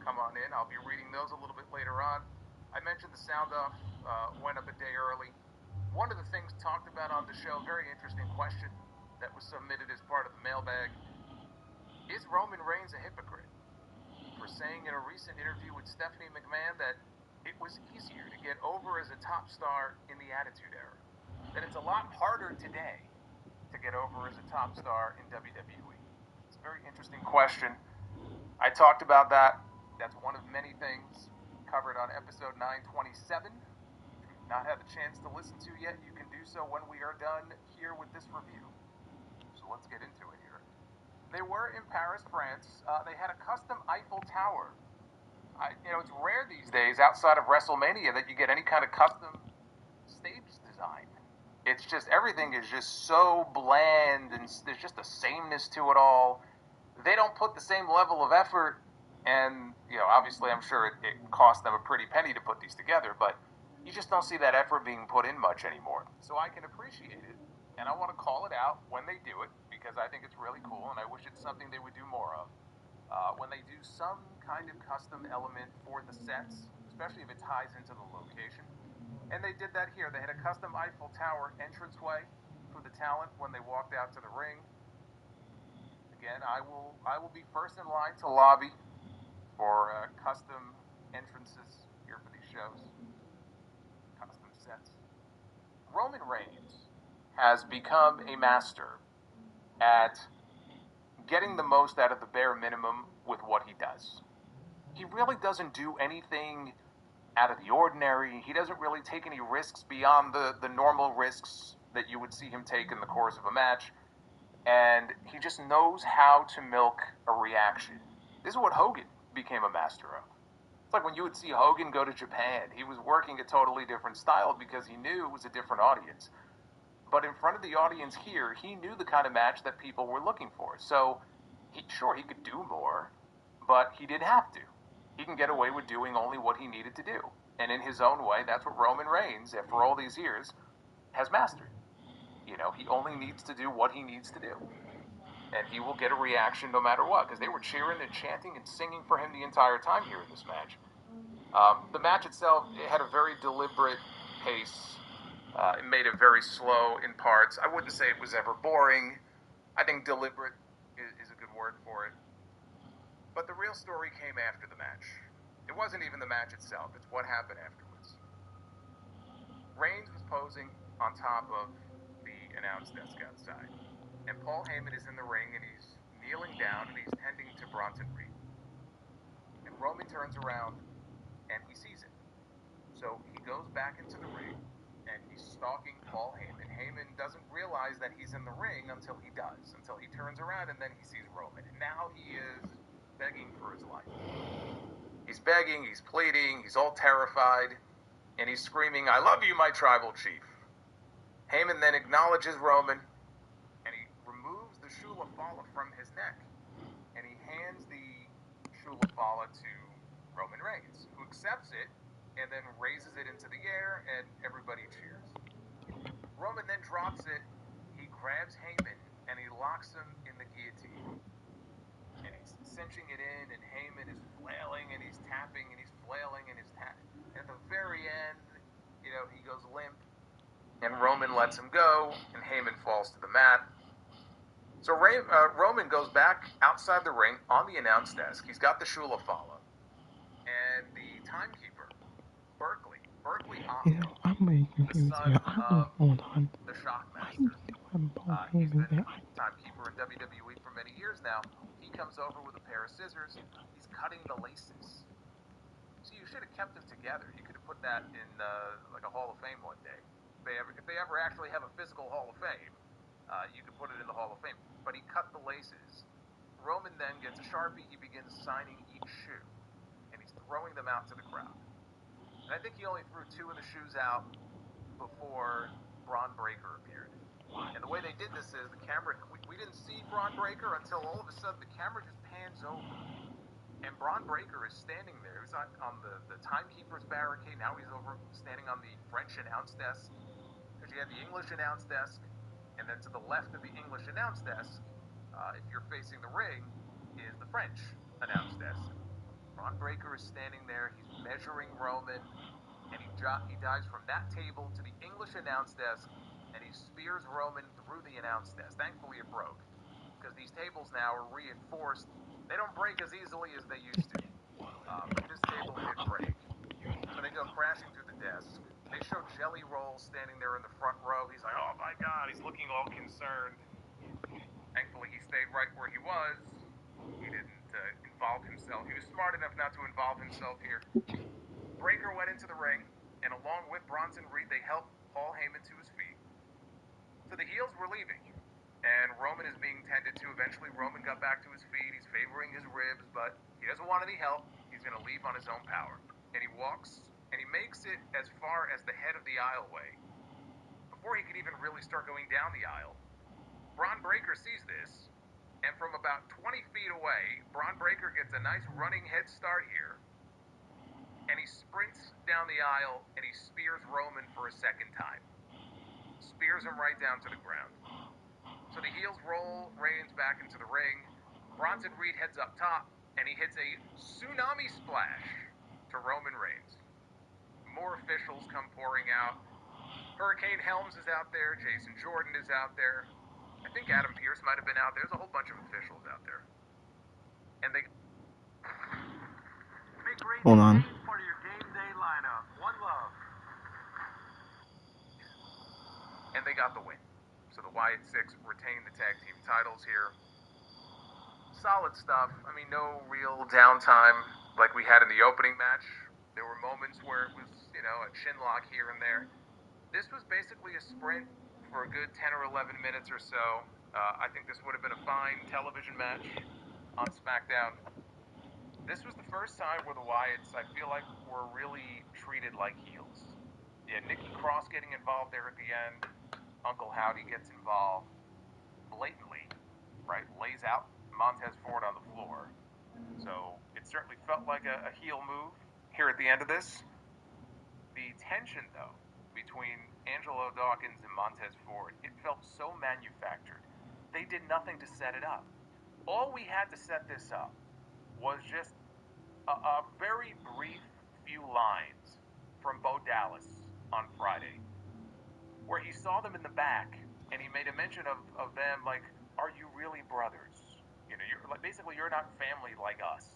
come on in, I'll be reading those a little bit later on. I mentioned the sound off went up a day early. One of the things talked about on the show, very interesting question that was submitted as part of the mailbag. Is Roman Reigns a hypocrite for saying in a recent interview with Stephanie McMahon that it was easier to get over as a top star in the Attitude Era? That it's a lot harder today to get over as a top star in WWE? It's a very interesting question. I talked about that. That's one of many things covered on episode 927. If you've not had the chance to listen to yet, you can do so when we are done here with this review. So let's get into it here. They were in Paris, France. They had a custom Eiffel Tower. It's rare these days outside of WrestleMania that you get any kind of custom stage design. It's just, everything is just so bland and there's just a sameness to it all. They don't put the same level of effort, and, obviously I'm sure it cost them a pretty penny to put these together, but you just don't see that effort being put in much anymore. So I can appreciate it, and I want to call it out when they do it, because I think it's really cool, and I wish it's something they would do more of. When they do some kind of custom element for the sets, especially if it ties into the location. And they did that here. They had a custom Eiffel Tower entranceway for the talent when they walked out to the ring. Again, I will be first in line to lobby for custom entrances here for these shows. Custom sets. Roman Reigns has become a master at getting the most out of the bare minimum with what he does. He really doesn't do anything out of the ordinary. He doesn't really take any risks beyond the normal risks that you would see him take in the course of a match. And he just knows how to milk a reaction. This is what Hogan became a master of. It's like when you would see Hogan go to Japan, he was working a totally different style because he knew it was a different audience. But in front of the audience here, he knew the kind of match that people were looking for. So, he could do more, but he didn't have to. He can get away with doing only what he needed to do. And in his own way, that's what Roman Reigns, after all these years, has mastered. He only needs to do what he needs to do. And he will get a reaction no matter what, because they were cheering and chanting and singing for him the entire time here in this match. The match itself, it had a very deliberate pace. It made it very slow in parts. I wouldn't say it was ever boring. I think deliberate is a good word for it. But the real story came after the match. It wasn't even the match itself, it's what happened afterwards. Reigns was posing on top of the announce desk outside, and Paul Heyman is in the ring and he's kneeling down and he's tending to Bronson Reed. And Roman turns around and he sees it. So he goes back into the ring and he's stalking Paul Heyman. Heyman doesn't realize that he's in the ring until he does, until he turns around and then he sees Roman. And now he is begging for his life. He's begging, he's pleading, he's all terrified, and he's screaming, "I love you, my tribal chief." Heyman then acknowledges Roman, and he removes the Shula Fala from his neck, and he hands the Shula Fala to Roman Reigns, who accepts it, and then raises it into the air, and everybody cheers. Roman then drops it, he grabs Heyman, and he locks him in the guillotine. And he's cinching it in, and Heyman is flailing, and he's tapping, and he's flailing, and he's tapping. At the very end, he goes limp, and Roman lets him go, and Heyman falls to the mat. So Roman goes back outside the ring on the announce desk. He's got the Shula Fala, and the timekeeper, Berkeley I'm really the confused son here. I don't of hold on. the Why Shockmaster. you still have Paul He's Heyman been there? timekeeper in WWE for many years now. He comes over with a pair of scissors. He's cutting the laces. So you should have kept them together. You could have put that in like a Hall of Fame one day. If they ever actually have a physical Hall of Fame, you could put it in the Hall of Fame. But he cut the laces. Roman then gets a Sharpie. He begins signing each shoe. And he's throwing them out to the crowd. And I think he only threw 2 of the shoes out before Braun Breaker appeared. And the way they did this is the camera, we didn't see Braun Breaker until all of a sudden the camera just pans over. And Braun Breaker is standing there. He's on the timekeeper's barricade. Now he's over standing on the French announce desk. Because you had the English announce desk. And then to the left of the English announce desk, if you're facing the ring, is the French announce desk. Braun Breaker is standing there. He's measuring Roman. And he dives from that table to the English announce desk, and he spears Roman through the announce desk. Thankfully, it broke, because these tables now are reinforced. They don't break as easily as they used to. But this table did break. So they go crashing through the desk. They show Jelly Roll standing there in the front row. He's like, "Oh my God," he's looking all concerned. Thankfully, he stayed right where he was. He didn't involve himself. He was smart enough not to involve himself here. Breaker went into the ring, and along with Bronson Reed, they helped Paul Heyman to his feet. So the heels were leaving, and Roman is being tended to. Eventually, Roman got back to his feet. He's favoring his ribs, but he doesn't want any help. He's going to leave on his own power. And he walks, and he makes it as far as the head of the aisleway. Before he could even really start going down the aisle, Braun Breaker sees this, and from about 20 feet away, Braun Breaker gets a nice running head start here. And he sprints down the aisle, and he spears Roman for a second time. Spears him right down to the ground. So the heels roll Reigns back into the ring. Bronson Reed heads up top, and he hits a tsunami splash to Roman Reigns. More officials come pouring out. Hurricane Helms is out there. Jason Jordan is out there. I think Adam Pearce might have been out there. There's a whole bunch of officials out there. And they... Hold on. And they got the win. So the Wyatt Six retained the tag team titles here. Solid stuff. I mean, no real downtime like we had in the opening match. There were moments where it was, a chin lock here and there. This was basically a sprint for a good 10 or 11 minutes or so. I think this would have been a fine television match on SmackDown. This was the first time where the Wyatts, I feel like, were really treated like heels. Yeah, Nikki Cross getting involved there at the end. Uncle Howdy gets involved blatantly, right? Lays out Montez Ford on the floor. So it certainly felt like a heel move here at the end of this. The tension, though, between Angelo Dawkins and Montez Ford, it felt so manufactured. They did nothing to set it up. All we had to set this up was just a very brief few lines from Bo Dallas on Friday, where he saw them in the back, and he made a mention of them, like, "Are you really brothers? You're like, basically, you're not family like us."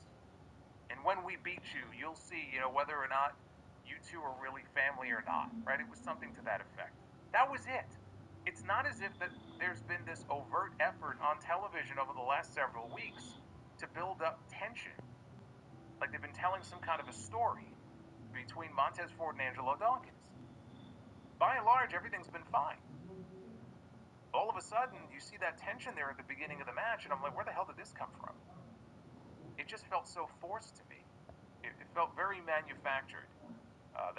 And when we beat you, you'll see, whether or not you two are really family or not, right? It was something to that effect. That was it. It's not as if that there's been this overt effort on television over the last several weeks to build up tension. Like they've been telling some kind of a story between Montez Ford and Angelo Dawkins. By and large, everything's been fine. All of a sudden, you see that tension there at the beginning of the match, and I'm like, where the hell did this come from? It just felt so forced to me. It felt very manufactured.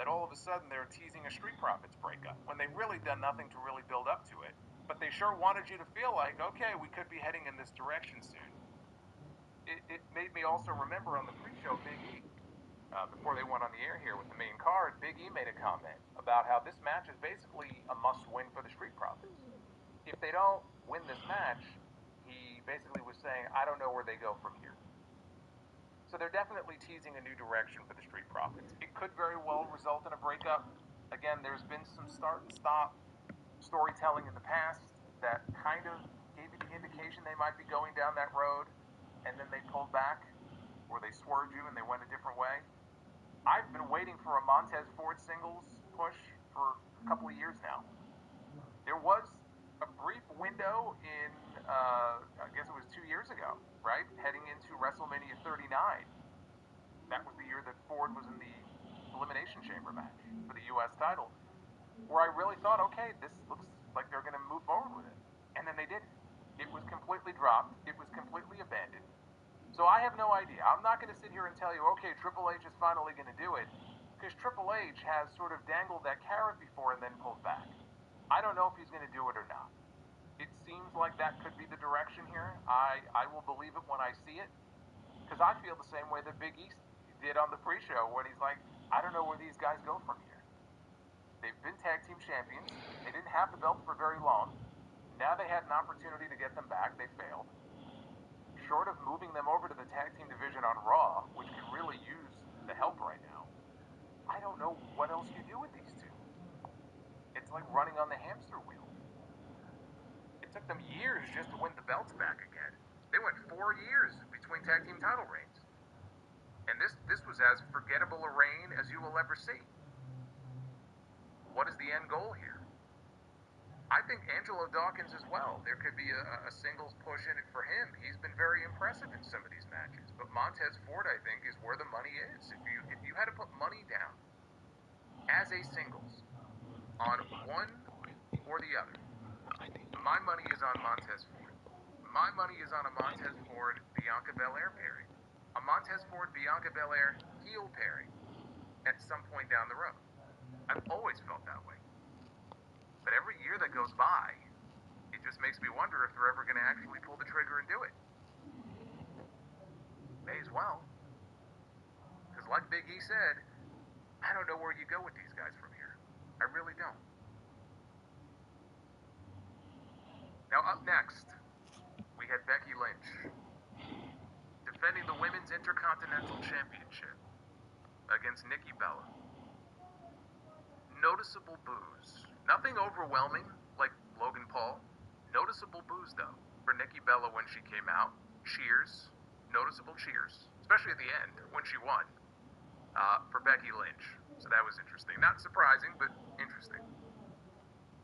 That all of a sudden they're teasing a Street Profits breakup when they've really done nothing to really build up to it. But they sure wanted you to feel like, okay, we could be heading in this direction soon. It made me also remember on the pre-show, Big E, before they went on the air here with the main card, Big E made a comment about how this match is basically a must-win for the Street Profits. If they don't win this match, he basically was saying, I don't know where they go from here. So they're definitely teasing a new direction for the Street Profits. It could very well result in a breakup. Again, there's been some start and stop storytelling in the past that kind of gave you the indication they might be going down that road, and then they pulled back, or they swerved you and they went a different way. I've been waiting for a Montez Ford singles push for a couple of years now. There was a brief window in, I guess it was 2 years ago, right? Heading into WrestleMania 39. That was the year that Ford was in the Elimination Chamber match for the U.S. title, where I really thought, okay, this looks like they're going to move forward with it. And then they didn't. It was completely dropped. It was completely abandoned. So I have no idea. I'm not going to sit here and tell you, okay, Triple H is finally going to do it, because Triple H has sort of dangled that carrot before and then pulled back. I don't know if he's going to do it or not. It seems like that could be the direction here. I will believe it when I see it, because I feel the same way that Big E did on the pre-show when he's like, I don't know where these guys go from here. They've been tag team champions. They didn't have the belts for very long. Now they had an opportunity to get them back. They failed. Short of moving them over to the tag team division on Raw, which could really use the help right now, I don't know what else you do with these two. It's like running on the hamster wheel. It took them years just to win the belts back again. They went 4 years between tag team title reigns. And this was as forgettable a reign as you will ever see. What is the end goal here? I think Angelo Dawkins as well. There could be a singles push in it for him. He's been very impressive in some of these matches. But Montez Ford, I think, is where the money is. If you had to put money down as a singles on one or the other, my money is on Montez Ford. My money is on a Montez Ford Bianca Belair pairing. A Montez Ford Bianca Belair heel pairing at some point down the road. I've always felt that way. But every year that goes by, it just makes me wonder if they're ever going to actually pull the trigger and do it. May as well. Because like Big E said, I don't know where you go with these guys from here. I really don't. Now up next, we had Becky Lynch defending the Women's Intercontinental Championship against Nikki Bella. Noticeable boos. Nothing overwhelming like Logan Paul. Noticeable boos, though, for Nikki Bella when she came out. Cheers. Noticeable cheers. Especially at the end, when she won. For Becky Lynch. So that was interesting. Not surprising, but interesting.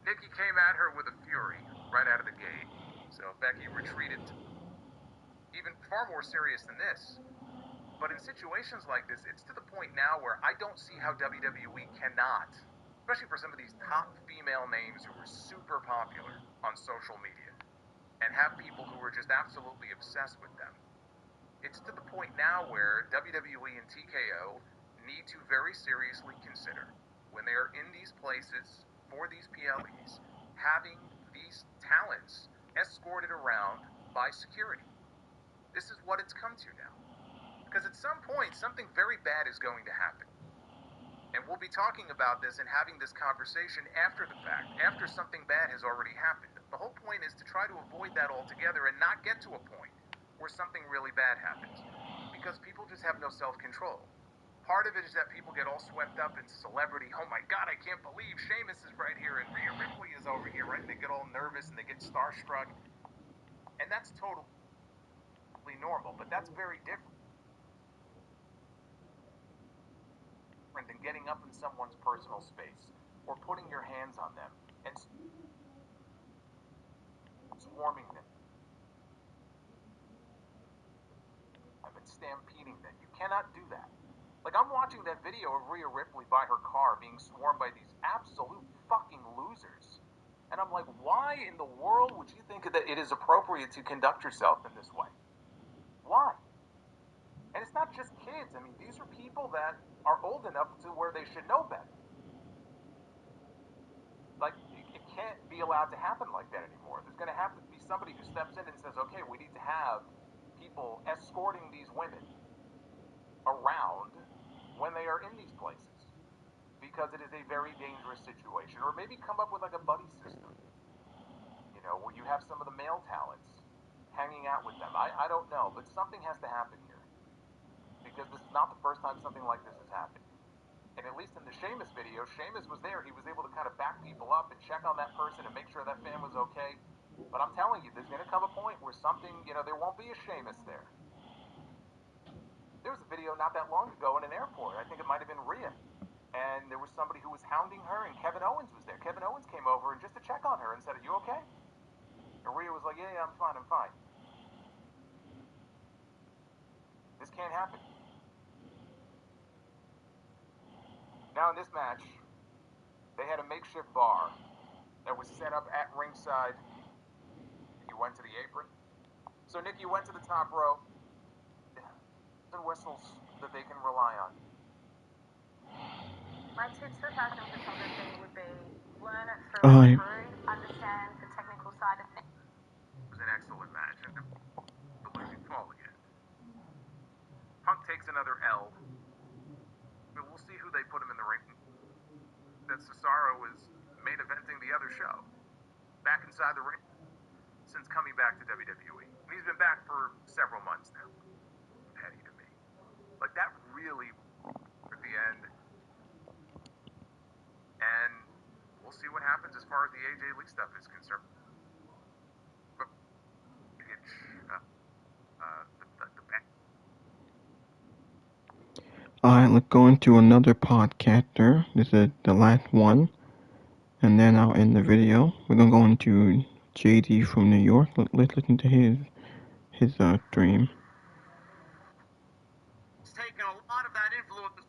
Nikki came at her with a fury right out of the gate. So Becky retreated. Even far more serious than this. But in situations like this, it's to the point now where I don't see how WWE cannot, especially for some of these top female names who are super popular on social media and have people who are just absolutely obsessed with them. It's to the point now where WWE and TKO need to very seriously consider, when they are in these places for these PLEs, having these talents escorted around by security. This is what it's come to now. Because at some point, something very bad is going to happen. And we'll be talking about this and having this conversation after the fact, after something bad has already happened. The whole point is to try to avoid that altogether and not get to a point where something really bad happens. Because people just have no self-control. Part of it is that people get all swept up in celebrity. Oh my God, I can't believe Sheamus is right here and Rhea Ripley is over here, right? And they get all nervous and they get starstruck. And that's totally normal, but that's very different different than getting up in someone's personal space or putting your hands on them and swarming them and stampeding them. You cannot do that. Like, I'm watching that video of Rhea Ripley by her car being swarmed by these absolute fucking losers. And I'm like, why in the world would you think that it is appropriate to conduct yourself in this way? Why? And it's not just kids. I mean, these are people that are old enough to where they should know better. Like, it can't be allowed to happen like that anymore. There's going to have to be somebody who steps in and says, okay, we need to have people escorting these women around when they are in these places, because it is a very dangerous situation. Or maybe come up with like a buddy system, you know, where you have some of the male talents hanging out with them. I don't know, but something has to happen here, because this is not the first time something like this has happened. And at least in the Sheamus video, Sheamus was there. He was able to kind of back people up and check on that person and make sure that fan was okay. But I'm telling you, there's going to come a point where something, you know, there won't be a Sheamus there. There was a video not that long ago in an airport. I think it might have been Rhea. And there was somebody who was hounding her, and Kevin Owens was there. Kevin Owens came over and just to check on her and said, "Are you okay?" And Rhea was like, yeah, I'm fine, I'm fine. This can't happen. Now in this match, they had a makeshift bar that was set up at ringside. You went to the apron. So Nick, you went to the top row. And whistles that they can rely on. My tips for fashion photography would be learn it through, understand the technical side of things. It was an excellent match. And the losing fall again. Punk takes another L. But we'll see who they put him in the ring. That Cesaro was main eventing the other show. Back inside the ring. Since coming back to WWE. He's been back for several months now. Petty to me. Like, that really at the end. And we'll see what happens as far as the AJ Lee stuff is concerned. But Alright, let's go into another podcaster. This is the last one. And then I'll end the video. We're gonna go into JD from New York. Let's listen to his stream. It's taken a lot of that influence.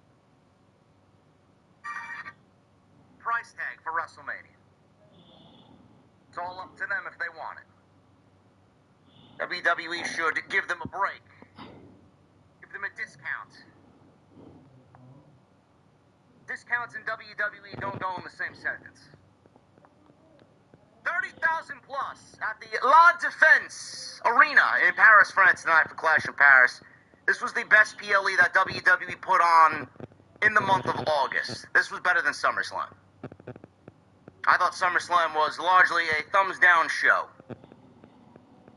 Price tag for WrestleMania. It's all up to them if they want it. WWE should give them a break. Give them a discount. Discounts in WWE don't go in the same sentence. 30,000 plus at the La Défense Arena in Paris, France tonight for Clash in Paris. This was the best PLE that WWE put on in the month of August. This was better than SummerSlam. I thought SummerSlam was largely a thumbs down show.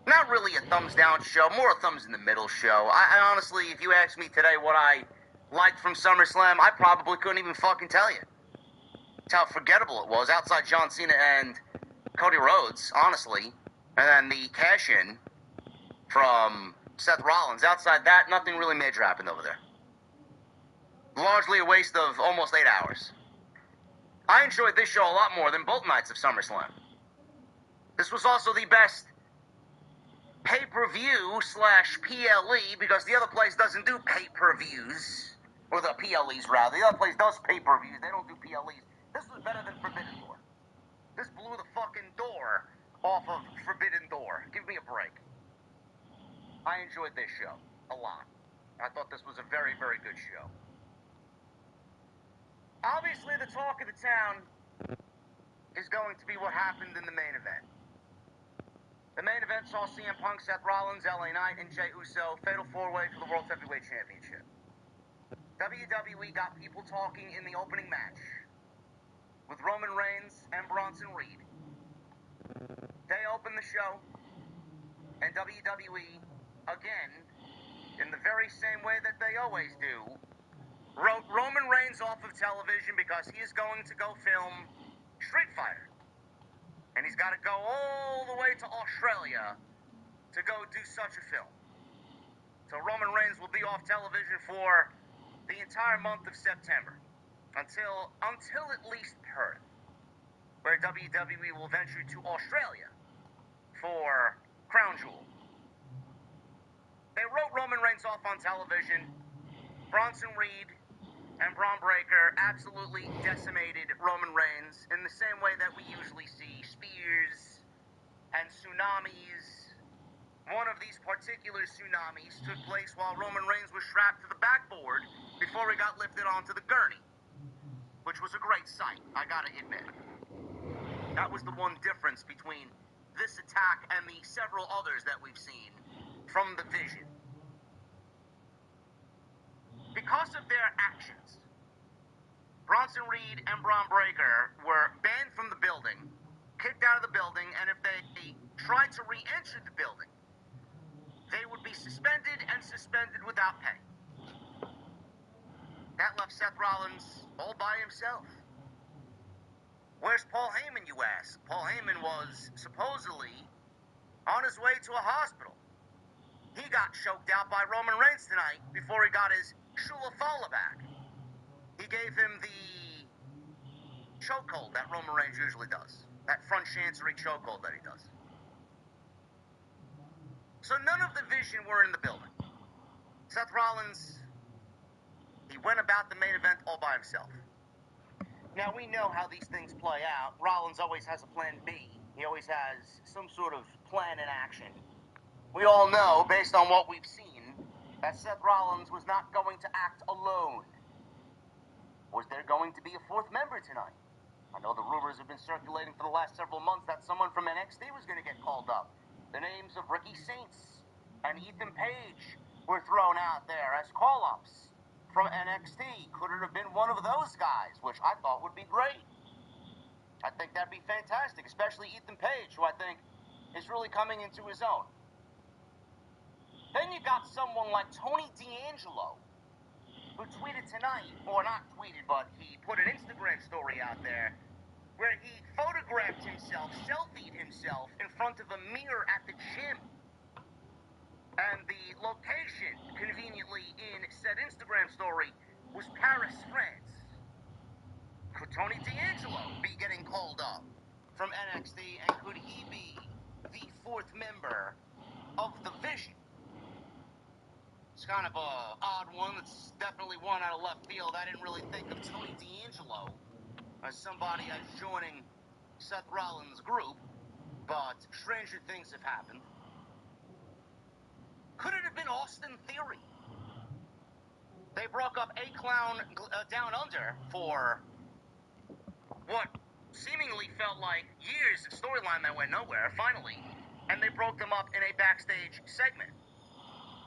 Not really a thumbs down show, more a thumbs in the middle show. I honestly, if you asked me today what I liked from SummerSlam, I probably couldn't even fucking tell you. That's how forgettable it was, outside John Cena and Cody Rhodes, honestly. And then the cash-in from Seth Rollins. Outside that, nothing really major happened over there. Largely a waste of almost 8 hours. I enjoyed this show a lot more than both nights of SummerSlam. This was also the best pay-per-view / PLE, because the other place doesn't do pay-per-views. Or the PLEs, rather. The other place does pay-per-views. They don't do PLEs. This was better than Forbidden Door. This blew the fucking door off of Forbidden Door. Give me a break. I enjoyed this show a lot. I thought this was a very, very good show. Obviously, the talk of the town is going to be what happened in the main event. The main event saw CM Punk, Seth Rollins, LA Knight, and Jey Uso fatal four-way for the World Heavyweight Championship. WWE got people talking in the opening match with Roman Reigns and Bronson Reed. They opened the show, and WWE, again, in the very same way that they always do, wrote Roman Reigns off of television because he is going to go film Street Fighter. And he's got to go all the way to Australia to go do such a film. So Roman Reigns will be off television for the entire month of September. until at least Perth, where WWE will venture to Australia for Crown Jewel. They wrote Roman Reigns off on television. Bronson Reed and Braun Breaker absolutely decimated Roman Reigns in the same way that we usually see spears and tsunamis. One of these particular tsunamis took place while Roman Reigns was strapped to the backboard before he got lifted onto the gurney, which was a great sight, I gotta admit. That was the one difference between this attack and the several others that we've seen from the Vision. Because of their actions, Bronson Reed and Braun Breaker were banned from the building, kicked out of the building, and if they tried to re-enter the building, they would be suspended and suspended without pay. That left Seth Rollins all by himself. Where's Paul Heyman, you ask? Paul Heyman was supposedly on his way to a hospital. He got choked out by Roman Reigns tonight before he got his Shula Fala back. He gave him the chokehold that Roman Reigns usually does. That front chancery chokehold that he does. So none of the Vision were in the building. Seth Rollins, he went about the main event all by himself. Now, we know how these things play out. Rollins always has a plan B. He always has some sort of plan in action. We all know, based on what we've seen, that Seth Rollins was not going to act alone. Was there going to be a fourth member tonight? I know the rumors have been circulating for the last several months that someone from NXT was going to get called up. The names of Ricky Saints and Ethan Page were thrown out there as call-ups from NXT. Could it have been one of those guys, which I thought would be great? I think that'd be fantastic, especially Ethan Page, who I think is really coming into his own. Then you got someone like Tony D'Angelo, who tweeted tonight, or not tweeted, but he put an Instagram story out there where he photographed himself, selfied himself in front of a mirror at the gym. And the location, conveniently in said Instagram story, was Paris, France. Could Tony D'Angelo be getting called up from NXT, and could he be the fourth member of the Vision? It's kind of a odd one. It's definitely one out of left field. I didn't really think of Tony D'Angelo as somebody as joining Seth Rollins' group, but stranger things have happened. Could it have been Austin Theory? They broke up A-Clown Down Under for what seemingly felt like years of storyline that went nowhere, finally, and they broke them up in a backstage segment.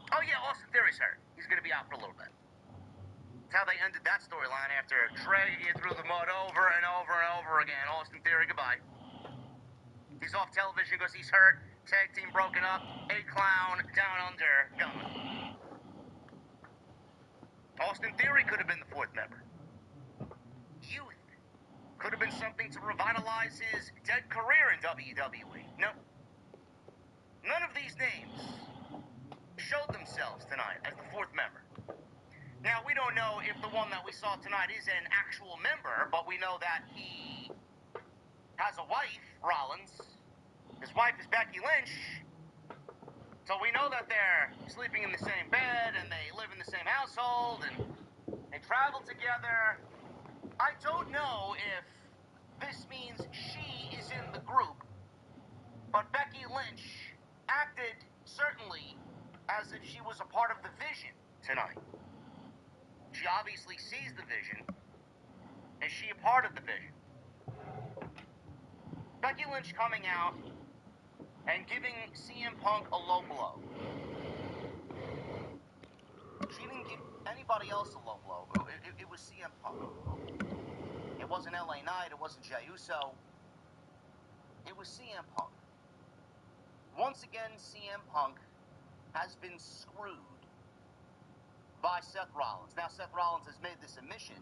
Oh yeah, Austin Theory's hurt. He's going to be out for a little bit. That's how they ended that storyline after dragging it through the mud over and over and over again. Austin Theory, goodbye. He's off television because he's hurt. Tag team broken up. A-Clown Down Under gone. Austin Theory could have been the fourth member. Youth could have been something to revitalize his dead career in WWE. No. None of these names showed themselves tonight as the fourth member. Now, we don't know if the one that we saw tonight is an actual member, but we know that he has a wife, Rollins. His wife is Becky Lynch. So we know that they're sleeping in the same bed, and they live in the same household, and they travel together. I don't know if this means she is in the group, but Becky Lynch acted certainly as if she was a part of the Vision tonight. She obviously sees the Vision. Is she a part of the Vision? Becky Lynch coming out and giving CM Punk a low blow. She didn't give anybody else a low blow. It was CM Punk. It wasn't LA Knight. It wasn't Jey Uso. It was CM Punk. Once again, CM Punk has been screwed by Seth Rollins. Now, Seth Rollins has made this a mission.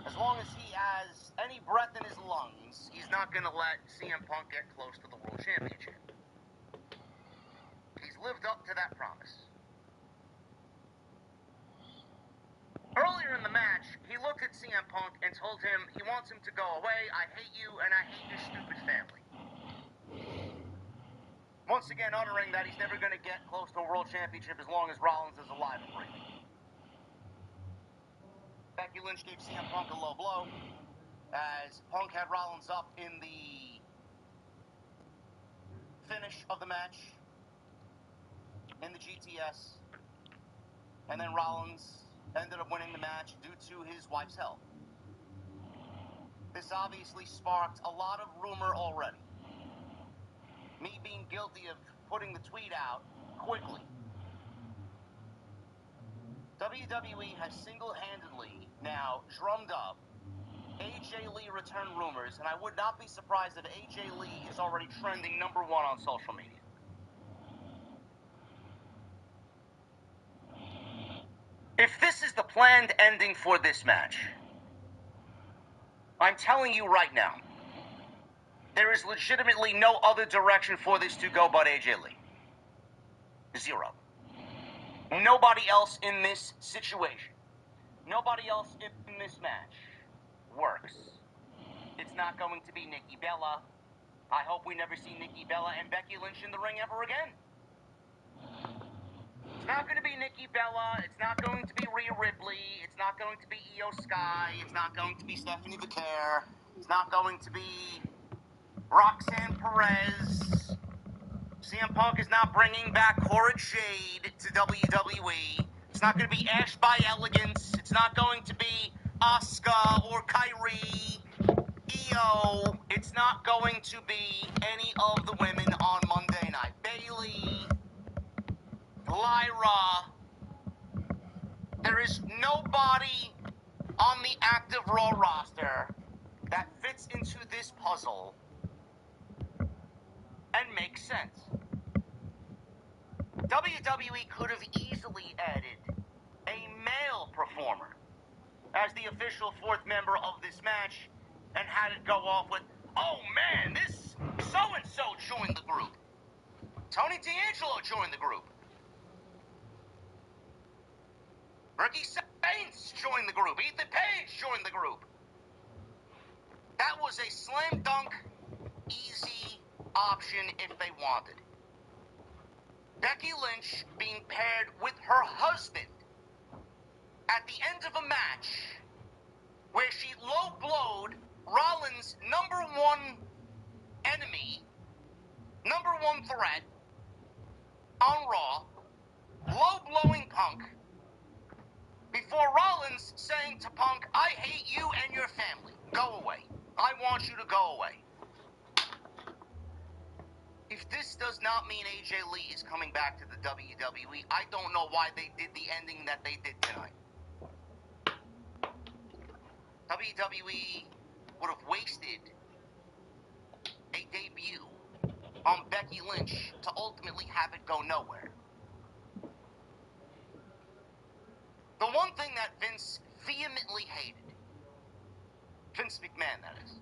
As long as he has any breath in his lungs, he's not going to let CM Punk get close to the World Championship. He's lived up to that promise. Earlier in the match, he looked at CM Punk and told him he wants him to go away. I hate you and I hate your stupid family. Once again, uttering that he's never going to get close to a world championship as long as Rollins is alive and breathing. Becky Lynch gave CM Punk a low blow as Punk had Rollins up in the finish of the match in the GTS. And then Rollins ended up winning the match due to his wife's health. This obviously sparked a lot of rumor already. Me being guilty of putting the tweet out quickly. WWE has single-handedly now drummed up AJ Lee return rumors, and I would not be surprised if AJ Lee is already trending #1 on social media. If this is the planned ending for this match, I'm telling you right now, there is legitimately no other direction for this to go but AJ Lee. Zero. Nobody else in this situation, nobody else in this match works. It's not going to be Nikki Bella. I hope we never see Nikki Bella and Becky Lynch in the ring ever again. It's not going to be Nikki Bella. It's not going to be Rhea Ripley. It's not going to be Io Sky. It's not going to be Stephanie Vaquer. It's not going to be Roxanne Perez. CM Punk is not bringing back Horrid Jade to WWE. It's not going to be Ash by Elegance. It's not going to be Asuka or Kyrie, Io. It's not going to be any of the women on Monday night. Bayley, Lyra. There is nobody on the active Raw roster that fits into this puzzle and makes sense. WWE could have easily added a male performer as the official fourth member of this match and had it go off with, oh man, this so-and-so joined the group. Tony D'Angelo joined the group. Ricky Saints joined the group. Ethan Page joined the group. That was a slam dunk, easy option if they wanted. Becky Lynch being paired with her husband at the end of a match where she low-blowed Rollins' #1 enemy, #1 threat on Raw, low-blowing Punk, before Rollins saying to Punk, I hate you and your family. Go away. I want you to go away. If this does not mean AJ Lee is coming back to the WWE, I don't know why they did the ending that they did tonight. WWE would have wasted a debut on Becky Lynch to ultimately have it go nowhere. The one thing that Vince vehemently hated, Vince McMahon that is,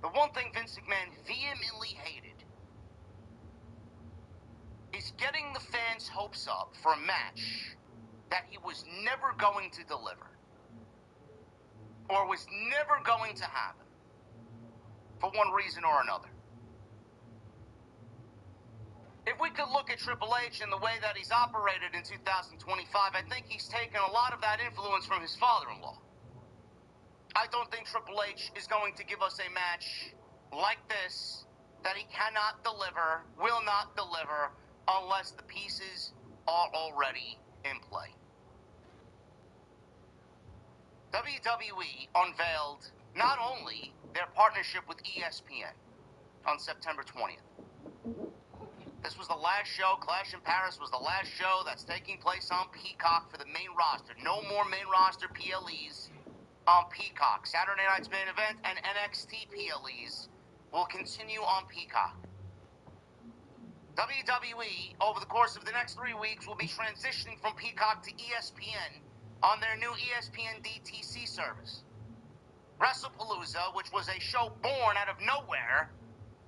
the one thing Vince McMahon vehemently hated is getting the fans' hopes up for a match that he was never going to deliver or was never going to happen for one reason or another. If we could look at Triple H and the way that he's operated in 2025, I think he's taken a lot of that influence from his father-in-law. I don't think Triple H is going to give us a match like this that he cannot deliver, will not deliver, unless the pieces are already in play. WWE unveiled not only their partnership with ESPN on September 20th. This was the last show. Clash in Paris was the last show that's taking place on Peacock for the main roster. No more main roster PLEs on Peacock. Saturday night's main event and NXT PLEs will continue on Peacock. WWE, over the course of the next 3 weeks, will be transitioning from Peacock to ESPN on their new ESPN DTC service. WrestlePalooza, which was a show born out of nowhere,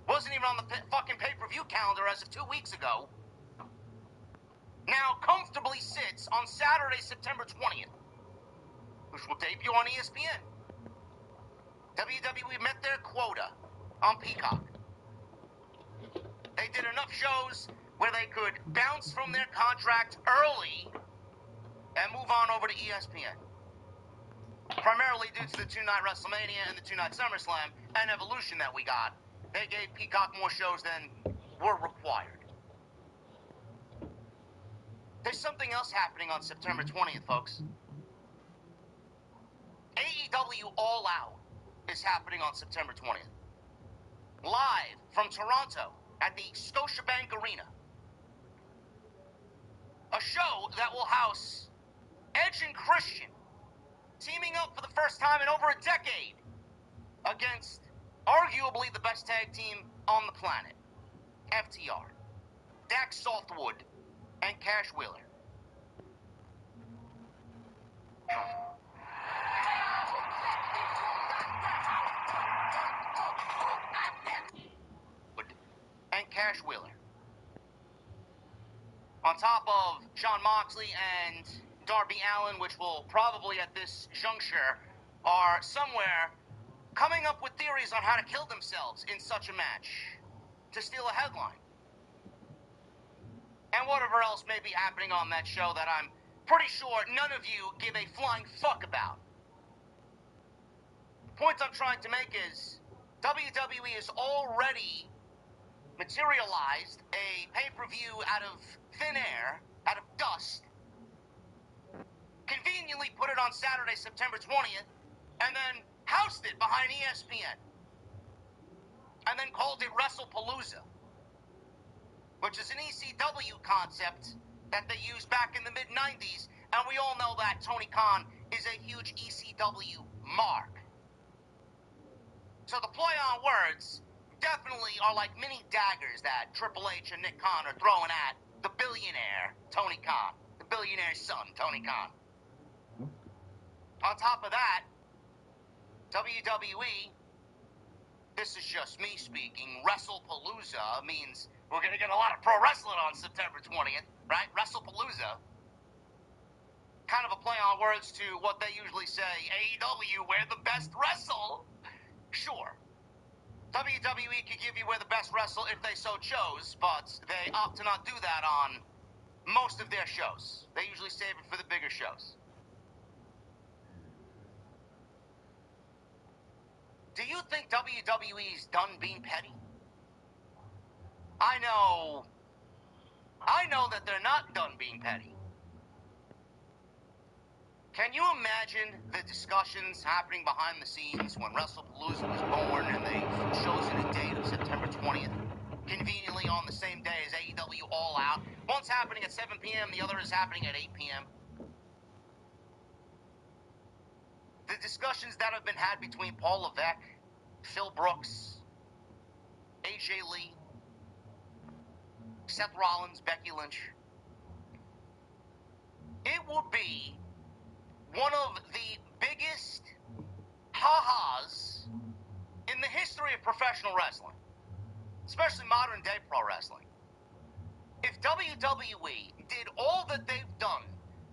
wasn't even on the fucking pay-per-view calendar as of 2 weeks ago, now comfortably sits on Saturday, September 20th. which will debut on ESPN. WWE met their quota on Peacock. They did enough shows where they could bounce from their contract early and move on over to ESPN. Primarily due to the two-night WrestleMania and the two-night SummerSlam and Evolution that we got. They gave Peacock more shows than were required. There's something else happening on September 20th, folks. AEW All Out is happening on September 20th. Live from Toronto at the Scotiabank Arena. A show that will house Edge and Christian teaming up for the first time in over a decade against arguably the best tag team on the planet, FTR, Dax Softwood, and Cash Wheeler. And Cash Wheeler. On top of Jon Moxley and Darby Allin, which will probably at this juncture are somewhere coming up with theories on how to kill themselves in such a match to steal a headline. And whatever else may be happening on that show that I'm pretty sure none of you give a flying fuck about. The point I'm trying to make is WWE has already materialized a pay-per-view out of thin air, out of dust, conveniently put it on Saturday, September 20th, and then housed it behind ESPN. And then called it WrestlePalooza, which is an ECW concept that they used back in the mid-90s, and we all know that Tony Khan is a huge ECW mark. So the play on words definitely are like mini daggers that Triple H and Nick Khan are throwing at the billionaire Tony Khan, the billionaire's son, Tony Khan. On top of that, WWE, this is just me speaking, WrestlePalooza means we're going to get a lot of pro wrestling on September 20th, right? WrestlePalooza. Kind of a play on words to what they usually say, AEW, where the best wrestle. Sure. WWE could give you where the best wrestle if they so chose, but they opt to not do that on most of their shows. They usually save it for the bigger shows. Do you think WWE's done being petty? I know that they're not done being petty. Can you imagine the discussions happening behind the scenes when WrestlePalooza was born and they've chosen a date of September 20th, conveniently on the same day as AEW All Out? One's happening at 7 p.m., the other is happening at 8 p.m. The discussions that have been had between Paul Levesque, Phil Brooks, AJ Lee, Seth Rollins, Becky Lynch. It would be one of the biggest ha-has in the history of professional wrestling, especially modern day pro wrestling. If WWE did all that they've done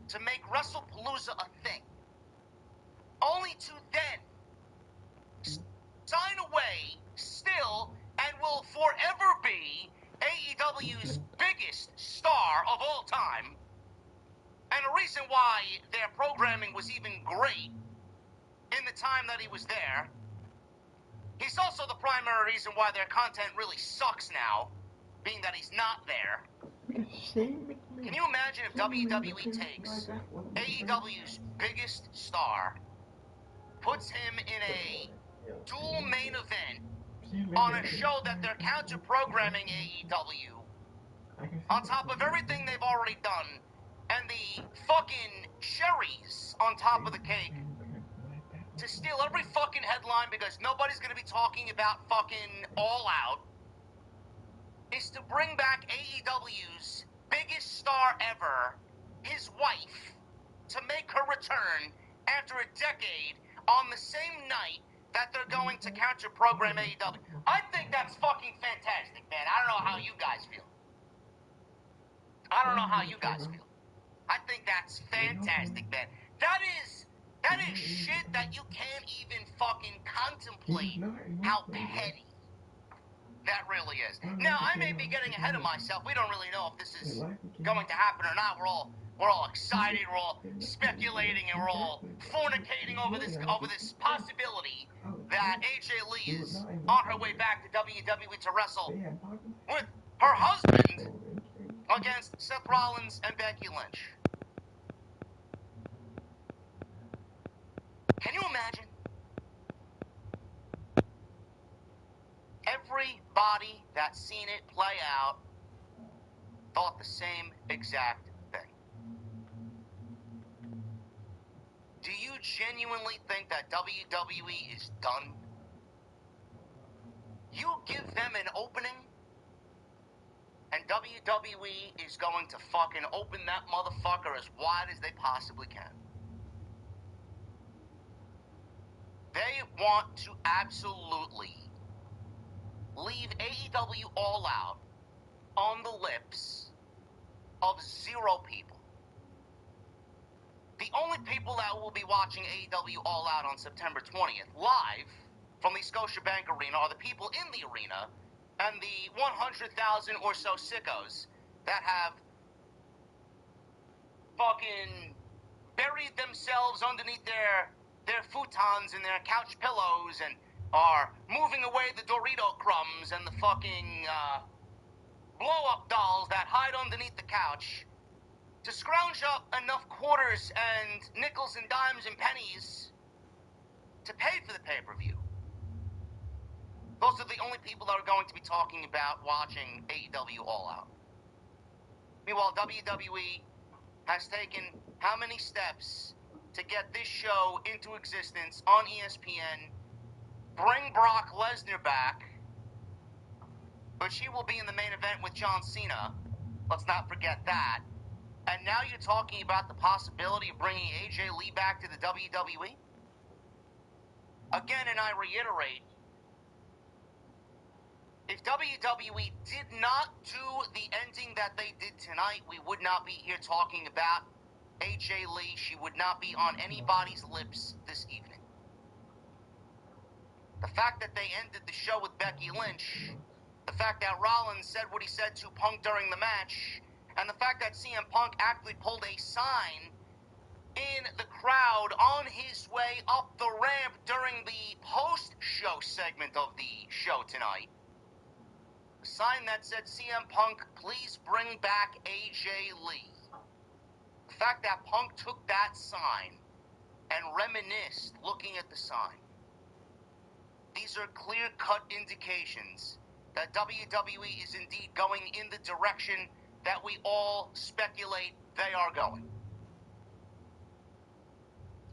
to make WrestlePalooza a thing, only to then sign away still and will forever be AEW's biggest star of all time, and a reason why their programming was even great in the time that he was there. He's also the primary reason why their content really sucks now, being that he's not there. Can you imagine if WWE takes AEW's biggest star, puts him in a dual main event on a show that they're counter-programming AEW, on top of everything they've already done, and the fucking cherries on top of the cake to steal every fucking headline because nobody's going to be talking about fucking All Out, is to bring back AEW's biggest star ever, his wife, to make her return after a decade on the same night that they're going to counter-program AEW. I think that's fucking fantastic, man. I don't know how you guys feel. I think that's fantastic, man. That is shit that you can't even fucking contemplate how petty that really is. Now, I may be getting ahead of myself. We don't really know if this is going to happen or not. We're all excited. We're all speculating, and we're all fornicating over this possibility that AJ Lee is on her way back to WWE to wrestle with her husband against Seth Rollins and Becky Lynch. Can you imagine? Everybody that's seen it play out thought the same exact thing. Do you genuinely think that WWE is done? You give them an opening, and WWE is going to fucking open that motherfucker as wide as they possibly can. They want to absolutely leave AEW All Out on the lips of zero people. The only people that will be watching AEW All Out on September 20th live from the Scotiabank Arena are the people in the arena and the 100,000 or so sickos that have fucking buried themselves underneath their futons and their couch pillows and are moving away the Dorito crumbs and the fucking blow-up dolls that hide underneath the couch to scrounge up enough quarters and nickels and dimes and pennies to pay for the pay-per-view. Those are the only people that are going to be talking about watching AEW All Out. Meanwhile, WWE has taken how many steps to get this show into existence on ESPN, bring Brock Lesnar back, but she will be in the main event with John Cena. Let's not forget that. And now you're talking about the possibility of bringing AJ Lee back to the WWE? Again, and I reiterate, if WWE did not do the ending that they did tonight, we would not be here talking about AJ Lee. She would not be on anybody's lips this evening. The fact that they ended the show with Becky Lynch, the fact that Rollins said what he said to Punk during the match, and the fact that CM Punk actually pulled a sign in the crowd on his way up the ramp during the post-show segment of the show tonight. A sign that said, CM Punk, please bring back AJ Lee. The fact that Punk took that sign and reminisced looking at the sign. These are clear-cut indications that WWE is indeed going in the direction that we all speculate they are going.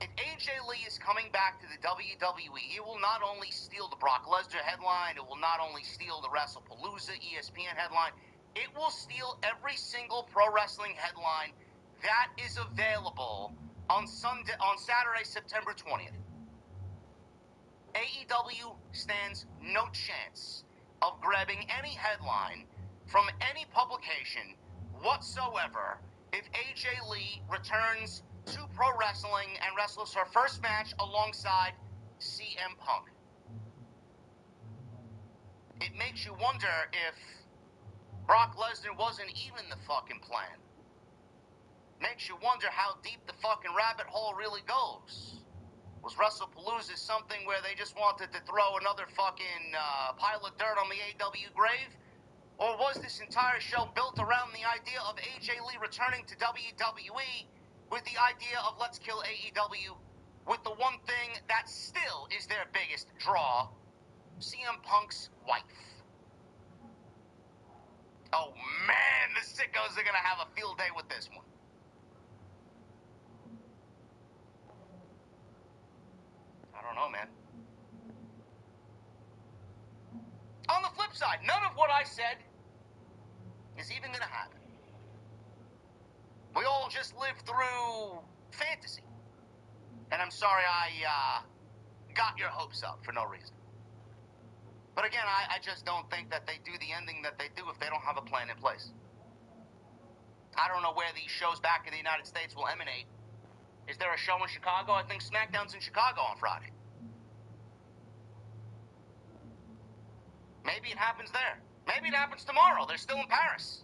If AJ Lee is coming back to the WWE, it will not only steal the Brock Lesnar headline, it will not only steal the WrestlePalooza ESPN headline, it will steal every single pro wrestling headline that is available on Saturday, September 20th. AEW stands no chance of grabbing any headline from any publication whatsoever if AJ Lee returns to pro wrestling and wrestles her first match alongside CM Punk. It makes you wonder if Brock Lesnar wasn't even the fucking plan. Makes you wonder how deep the fucking rabbit hole really goes. Was WrestlePalooza something where they just wanted to throw another fucking pile of dirt on the AEW grave? Or was this entire show built around the idea of AJ Lee returning to WWE with the idea of let's kill AEW with the one thing that still is their biggest draw, CM Punk's wife? Oh man, the sickos are gonna have a field day with this one. I don't know, man. On the flip side, none of what I said is even gonna happen. We all just live through fantasy. And I'm sorry I got your hopes up for no reason. But again, I just don't think that they do the ending that they do if they don't have a plan in place. I don't know where these shows back in the United States will emanate Is there a show in Chicago? I think SmackDown's in Chicago on Friday. Maybe it happens there. Maybe it happens tomorrow. They're still in Paris.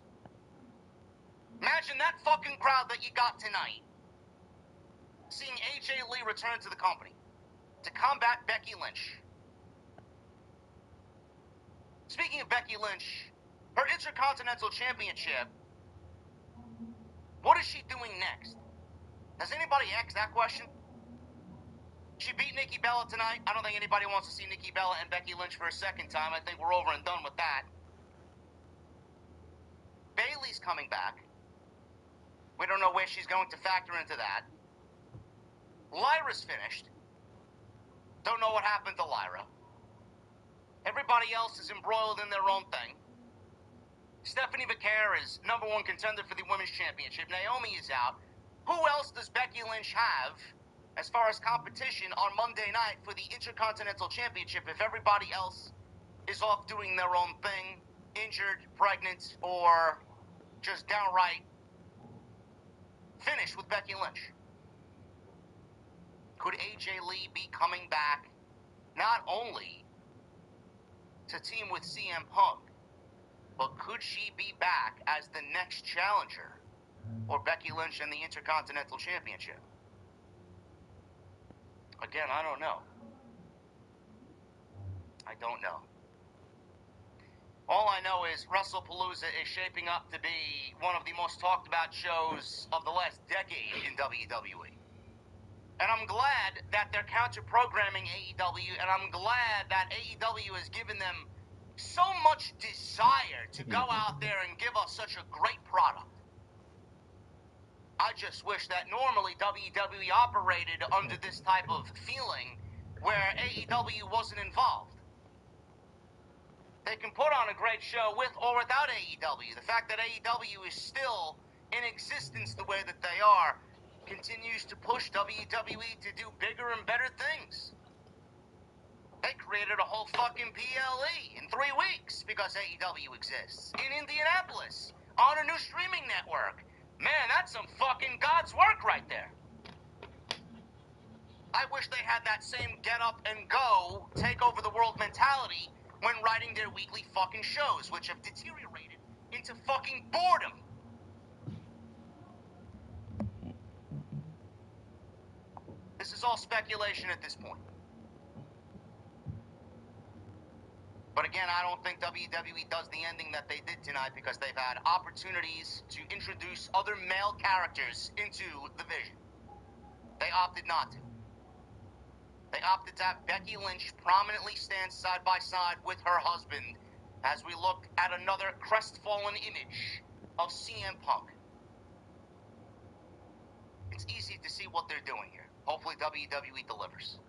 Imagine that fucking crowd that you got tonight. Seeing AJ Lee return to the company to combat Becky Lynch. Speaking of Becky Lynch, her Intercontinental Championship, what is she doing next? Has anybody asked that question? She beat Nikki Bella tonight. I don't think anybody wants to see Nikki Bella and Becky Lynch for a second time. I think we're over and done with that. Bayley's coming back. We don't know where she's going to factor into that. Lyra's finished. Don't know what happened to Lyra. Everybody else is embroiled in their own thing. Stephanie Vaquer is #1 contender for the Women's Championship. Naomi is out. Who else does Becky Lynch have as far as competition on Monday night for the Intercontinental Championship if everybody else is off doing their own thing, injured, pregnant, or just downright finished with Becky Lynch? Could AJ Lee be coming back not only to team with CM Punk, but could she be back as the next challenger for Becky Lynch in the Intercontinental Championship? Again, I don't know. I don't know. All I know is WrestlePalooza is shaping up to be one of the most talked about shows of the last decade in WWE. And I'm glad that they're counter-programming AEW, and I'm glad that AEW has given them so much desire to go out there and give us such a great product. I just wish that normally WWE operated under this type of feeling where AEW wasn't involved. They can put on a great show with or without AEW. The fact that AEW is still in existence the way that they are continues to push WWE to do bigger and better things. They created a whole fucking PLE in 3 weeks because AEW exists. In Indianapolis, on a new streaming network. Man, that's some fucking God's work right there. I wish they had that same get up and go, take over the world mentality when writing their weekly fucking shows, which have deteriorated into fucking boredom. This is all speculation at this point. But again, I don't think WWE does the ending that they did tonight because they've had opportunities to introduce other male characters into the vision. They opted not to. They opted to have Becky Lynch prominently stand side by side with her husband as we look at another crestfallen image of CM Punk. It's easy to see what they're doing here. Hopefully WWE delivers.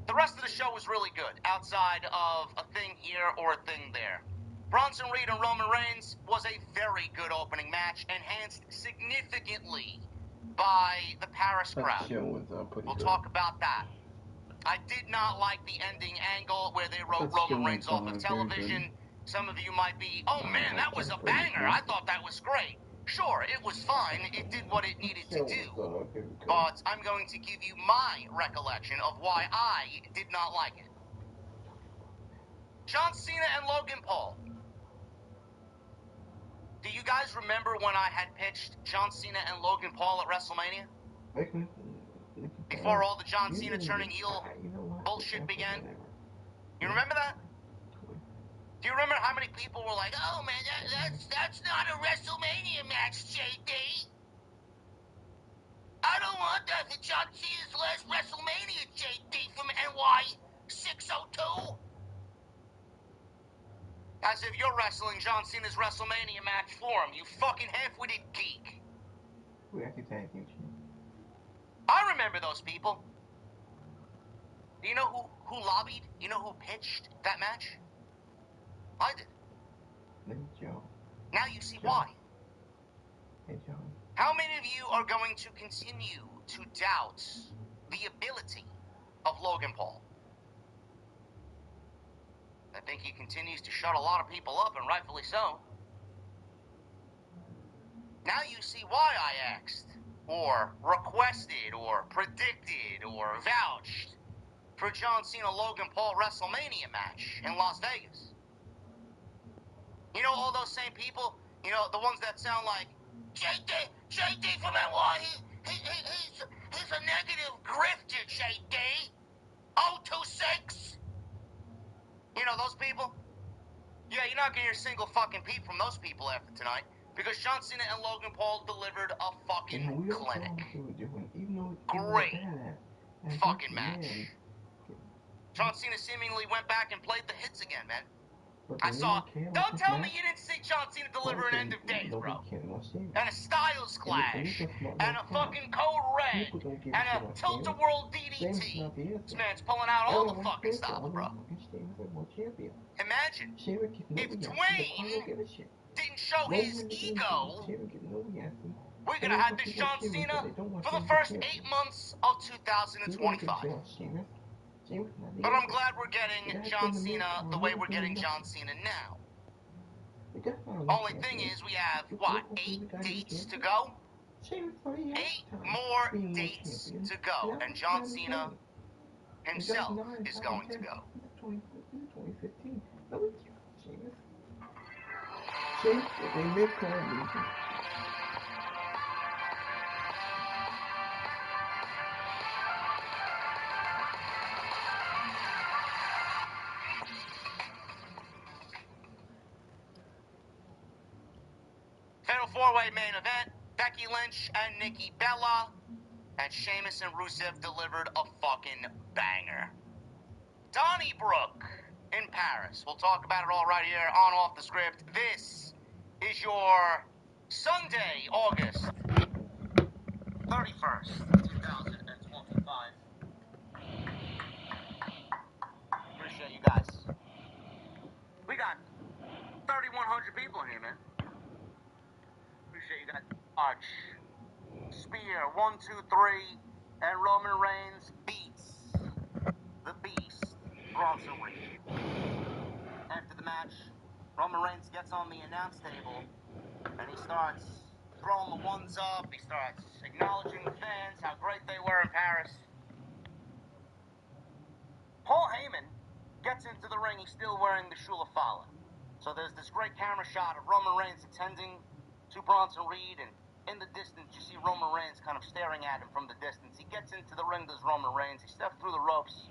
The rest of the show was really good, outside of a thing here or a thing there. Bronson Reed and Roman Reigns was a very good opening match, enhanced significantly by the Paris crowd. We'll talk about that. I did not like the ending angle where they wrote Roman Reigns off of television. Some of you might be, oh man, that was a banger. I thought that was great. Sure, it was fine. It did what it needed to do. But I'm going to give you my recollection of why I did not like it. John Cena and Logan Paul. Do you guys remember when I had pitched John Cena and Logan Paul at WrestleMania? Before all the John Cena turning heel bullshit began? You remember that? Do you remember how many people were like, oh man, that's not a WrestleMania match, JD? I don't want that for John Cena's last WrestleMania, JD from NY 602. As if you're wrestling John Cena's WrestleMania match for him, you fucking half-witted geek. We actually tag team. I remember those people. Do you know who lobbied? You know who pitched that match? I did. Joe. Now you see why. Hey, Joe. How many of you are going to continue to doubt the ability of Logan Paul? I think he continues to shut a lot of people up, and rightfully so. Now you see why I asked, or requested, or predicted, or vouched for John Cena-Logan Paul WrestleMania match in Las Vegas. You know all those same people? You know, the ones that sound like, JD from NY, he's a negative grifter, JD. 026. You know those people? Yeah, you're not gonna hear a single fucking peep from those people after tonight, because John Cena and Logan Paul delivered a fucking clinic. Great fucking match. John Cena seemingly went back and played the hits again, man. I saw. Don't tell me you didn't see John Cena deliver an End of Days, bro. And a Styles Clash. And a fucking Code Red. And a Tilt-A-Whirl DDT. This man's pulling out all the fucking stops, bro. Imagine if Dwayne didn't show his ego, we're gonna have this John Cena for the first 8 months of 2025. But I'm glad we're getting John Cena the way we're getting John Cena now. Only thing is, we have, what, 8 dates to go? 8 more dates to go. And John Cena himself is going to go. Fatal 4-way main event, Becky Lynch and Nikki Bella, and Sheamus and Rusev delivered a fucking banger. Donnybrook in Paris. We'll talk about it all right here on Off the Script. This is your Sunday, August 31st, 2025. Appreciate you guys. We got 3,100 people in here, man. Appreciate you guys. Arch, Spear, 1, 2, 3, and Roman Reigns beats the Beast, Bronson Reed. After the match, Roman Reigns gets on the announce table and he starts throwing the ones up. He starts acknowledging the fans, how great they were in Paris. Paul Heyman gets into the ring. He's still wearing the Shula Fala. So there's this great camera shot of Roman Reigns attending to Bronson Reed, and in the distance you see Roman Reigns kind of staring at him from the distance. He gets into the ring, does Roman Reigns. He steps through the ropes,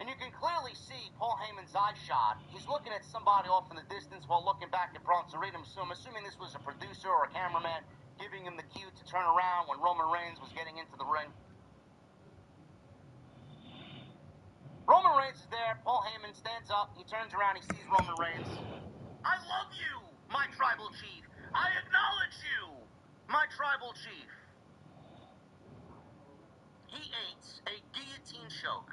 and you can clearly see Paul Heyman's eye shot. He's looking at somebody off in the distance while looking back at Bronson Reed. I'm assuming this was a producer or a cameraman giving him the cue to turn around when Roman Reigns was getting into the ring. Roman Reigns is there. Paul Heyman stands up. He turns around. He sees Roman Reigns. I love you, my tribal chief. I acknowledge you, my tribal chief. He ate a guillotine choke,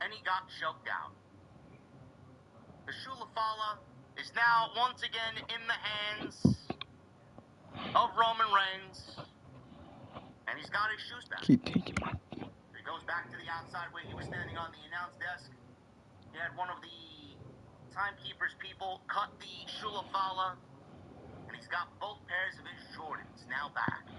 and he got choked out. The Shula Fala is now once again in the hands of Roman Reigns, and he's got his shoes back. Keep taking my. He goes back to the outside where he was standing on the announce desk. He had one of the timekeeper's people cut the Shula Fala, and he's got both pairs of his Jordans now back.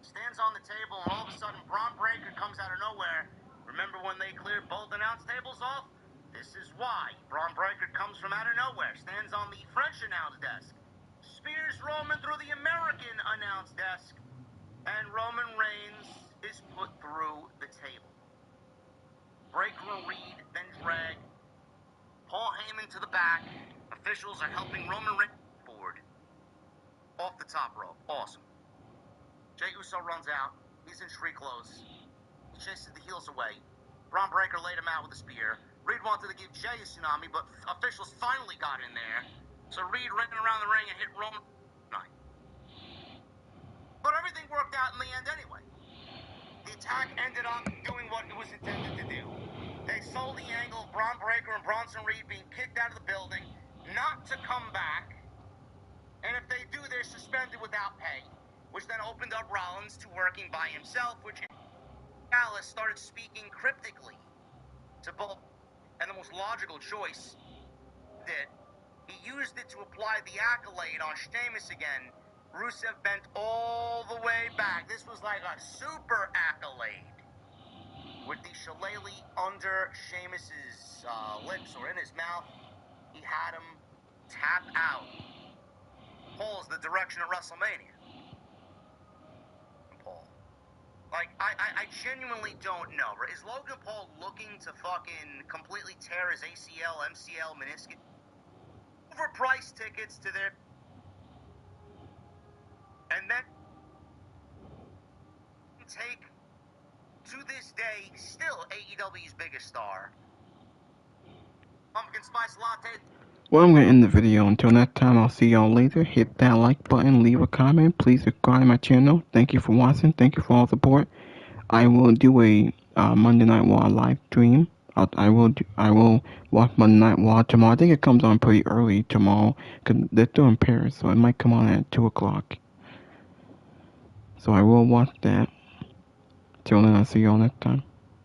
Stands on the table, and all of a sudden, Braun Breaker comes out of nowhere. Remember when they cleared both announce tables off? This is why. Braun Breaker comes from out of nowhere, stands on the French announce desk, spears Roman through the American announce desk, and Roman Reigns is put through the table. Breaker and Reed then drag Paul Heyman to the back. Officials are helping Roman Reigns forward off the top rope. Awesome. Jey Uso runs out. He's in street clothes. He chases the heels away. Braun Breaker laid him out with a spear. Reed wanted to give Jey a tsunami, but officials finally got in there. So Reed ran around the ring and hit Roman. But everything worked out in the end anyway. The attack ended up doing what it was intended to do. They sold the angle of Braun Breaker and Bronson Reed being kicked out of the building, not to come back. And if they do, they're suspended without pay, which then opened up Rollins to working by himself, which Dallas started speaking cryptically to both, and the most logical choice did. He used it to apply the accolade on Sheamus again, Rusev bent all the way back. This was like a super accolade. With the shillelagh under Sheamus's lips or in his mouth, he had him tap out. Paul's the direction of WrestleMania. Paul. Like, I genuinely don't know. Is Logan Paul looking to fucking completely tear his ACL, MCL, meniscus? Overpriced tickets to their... And then take, to this day, still AEW's biggest star. Pumpkin spice latte. Well, I'm going to end the video. Until next time, I'll see y'all later. Hit that like button, leave a comment. Please subscribe to my channel. Thank you for watching. Thank you for all the support. I will do a Monday Night Raw live stream. I will watch Monday Night Raw tomorrow. I think it comes on pretty early tomorrow because they're still in Paris, so it might come on at 2 o'clock. So I will watch that. Till then, I'll see y'all next time.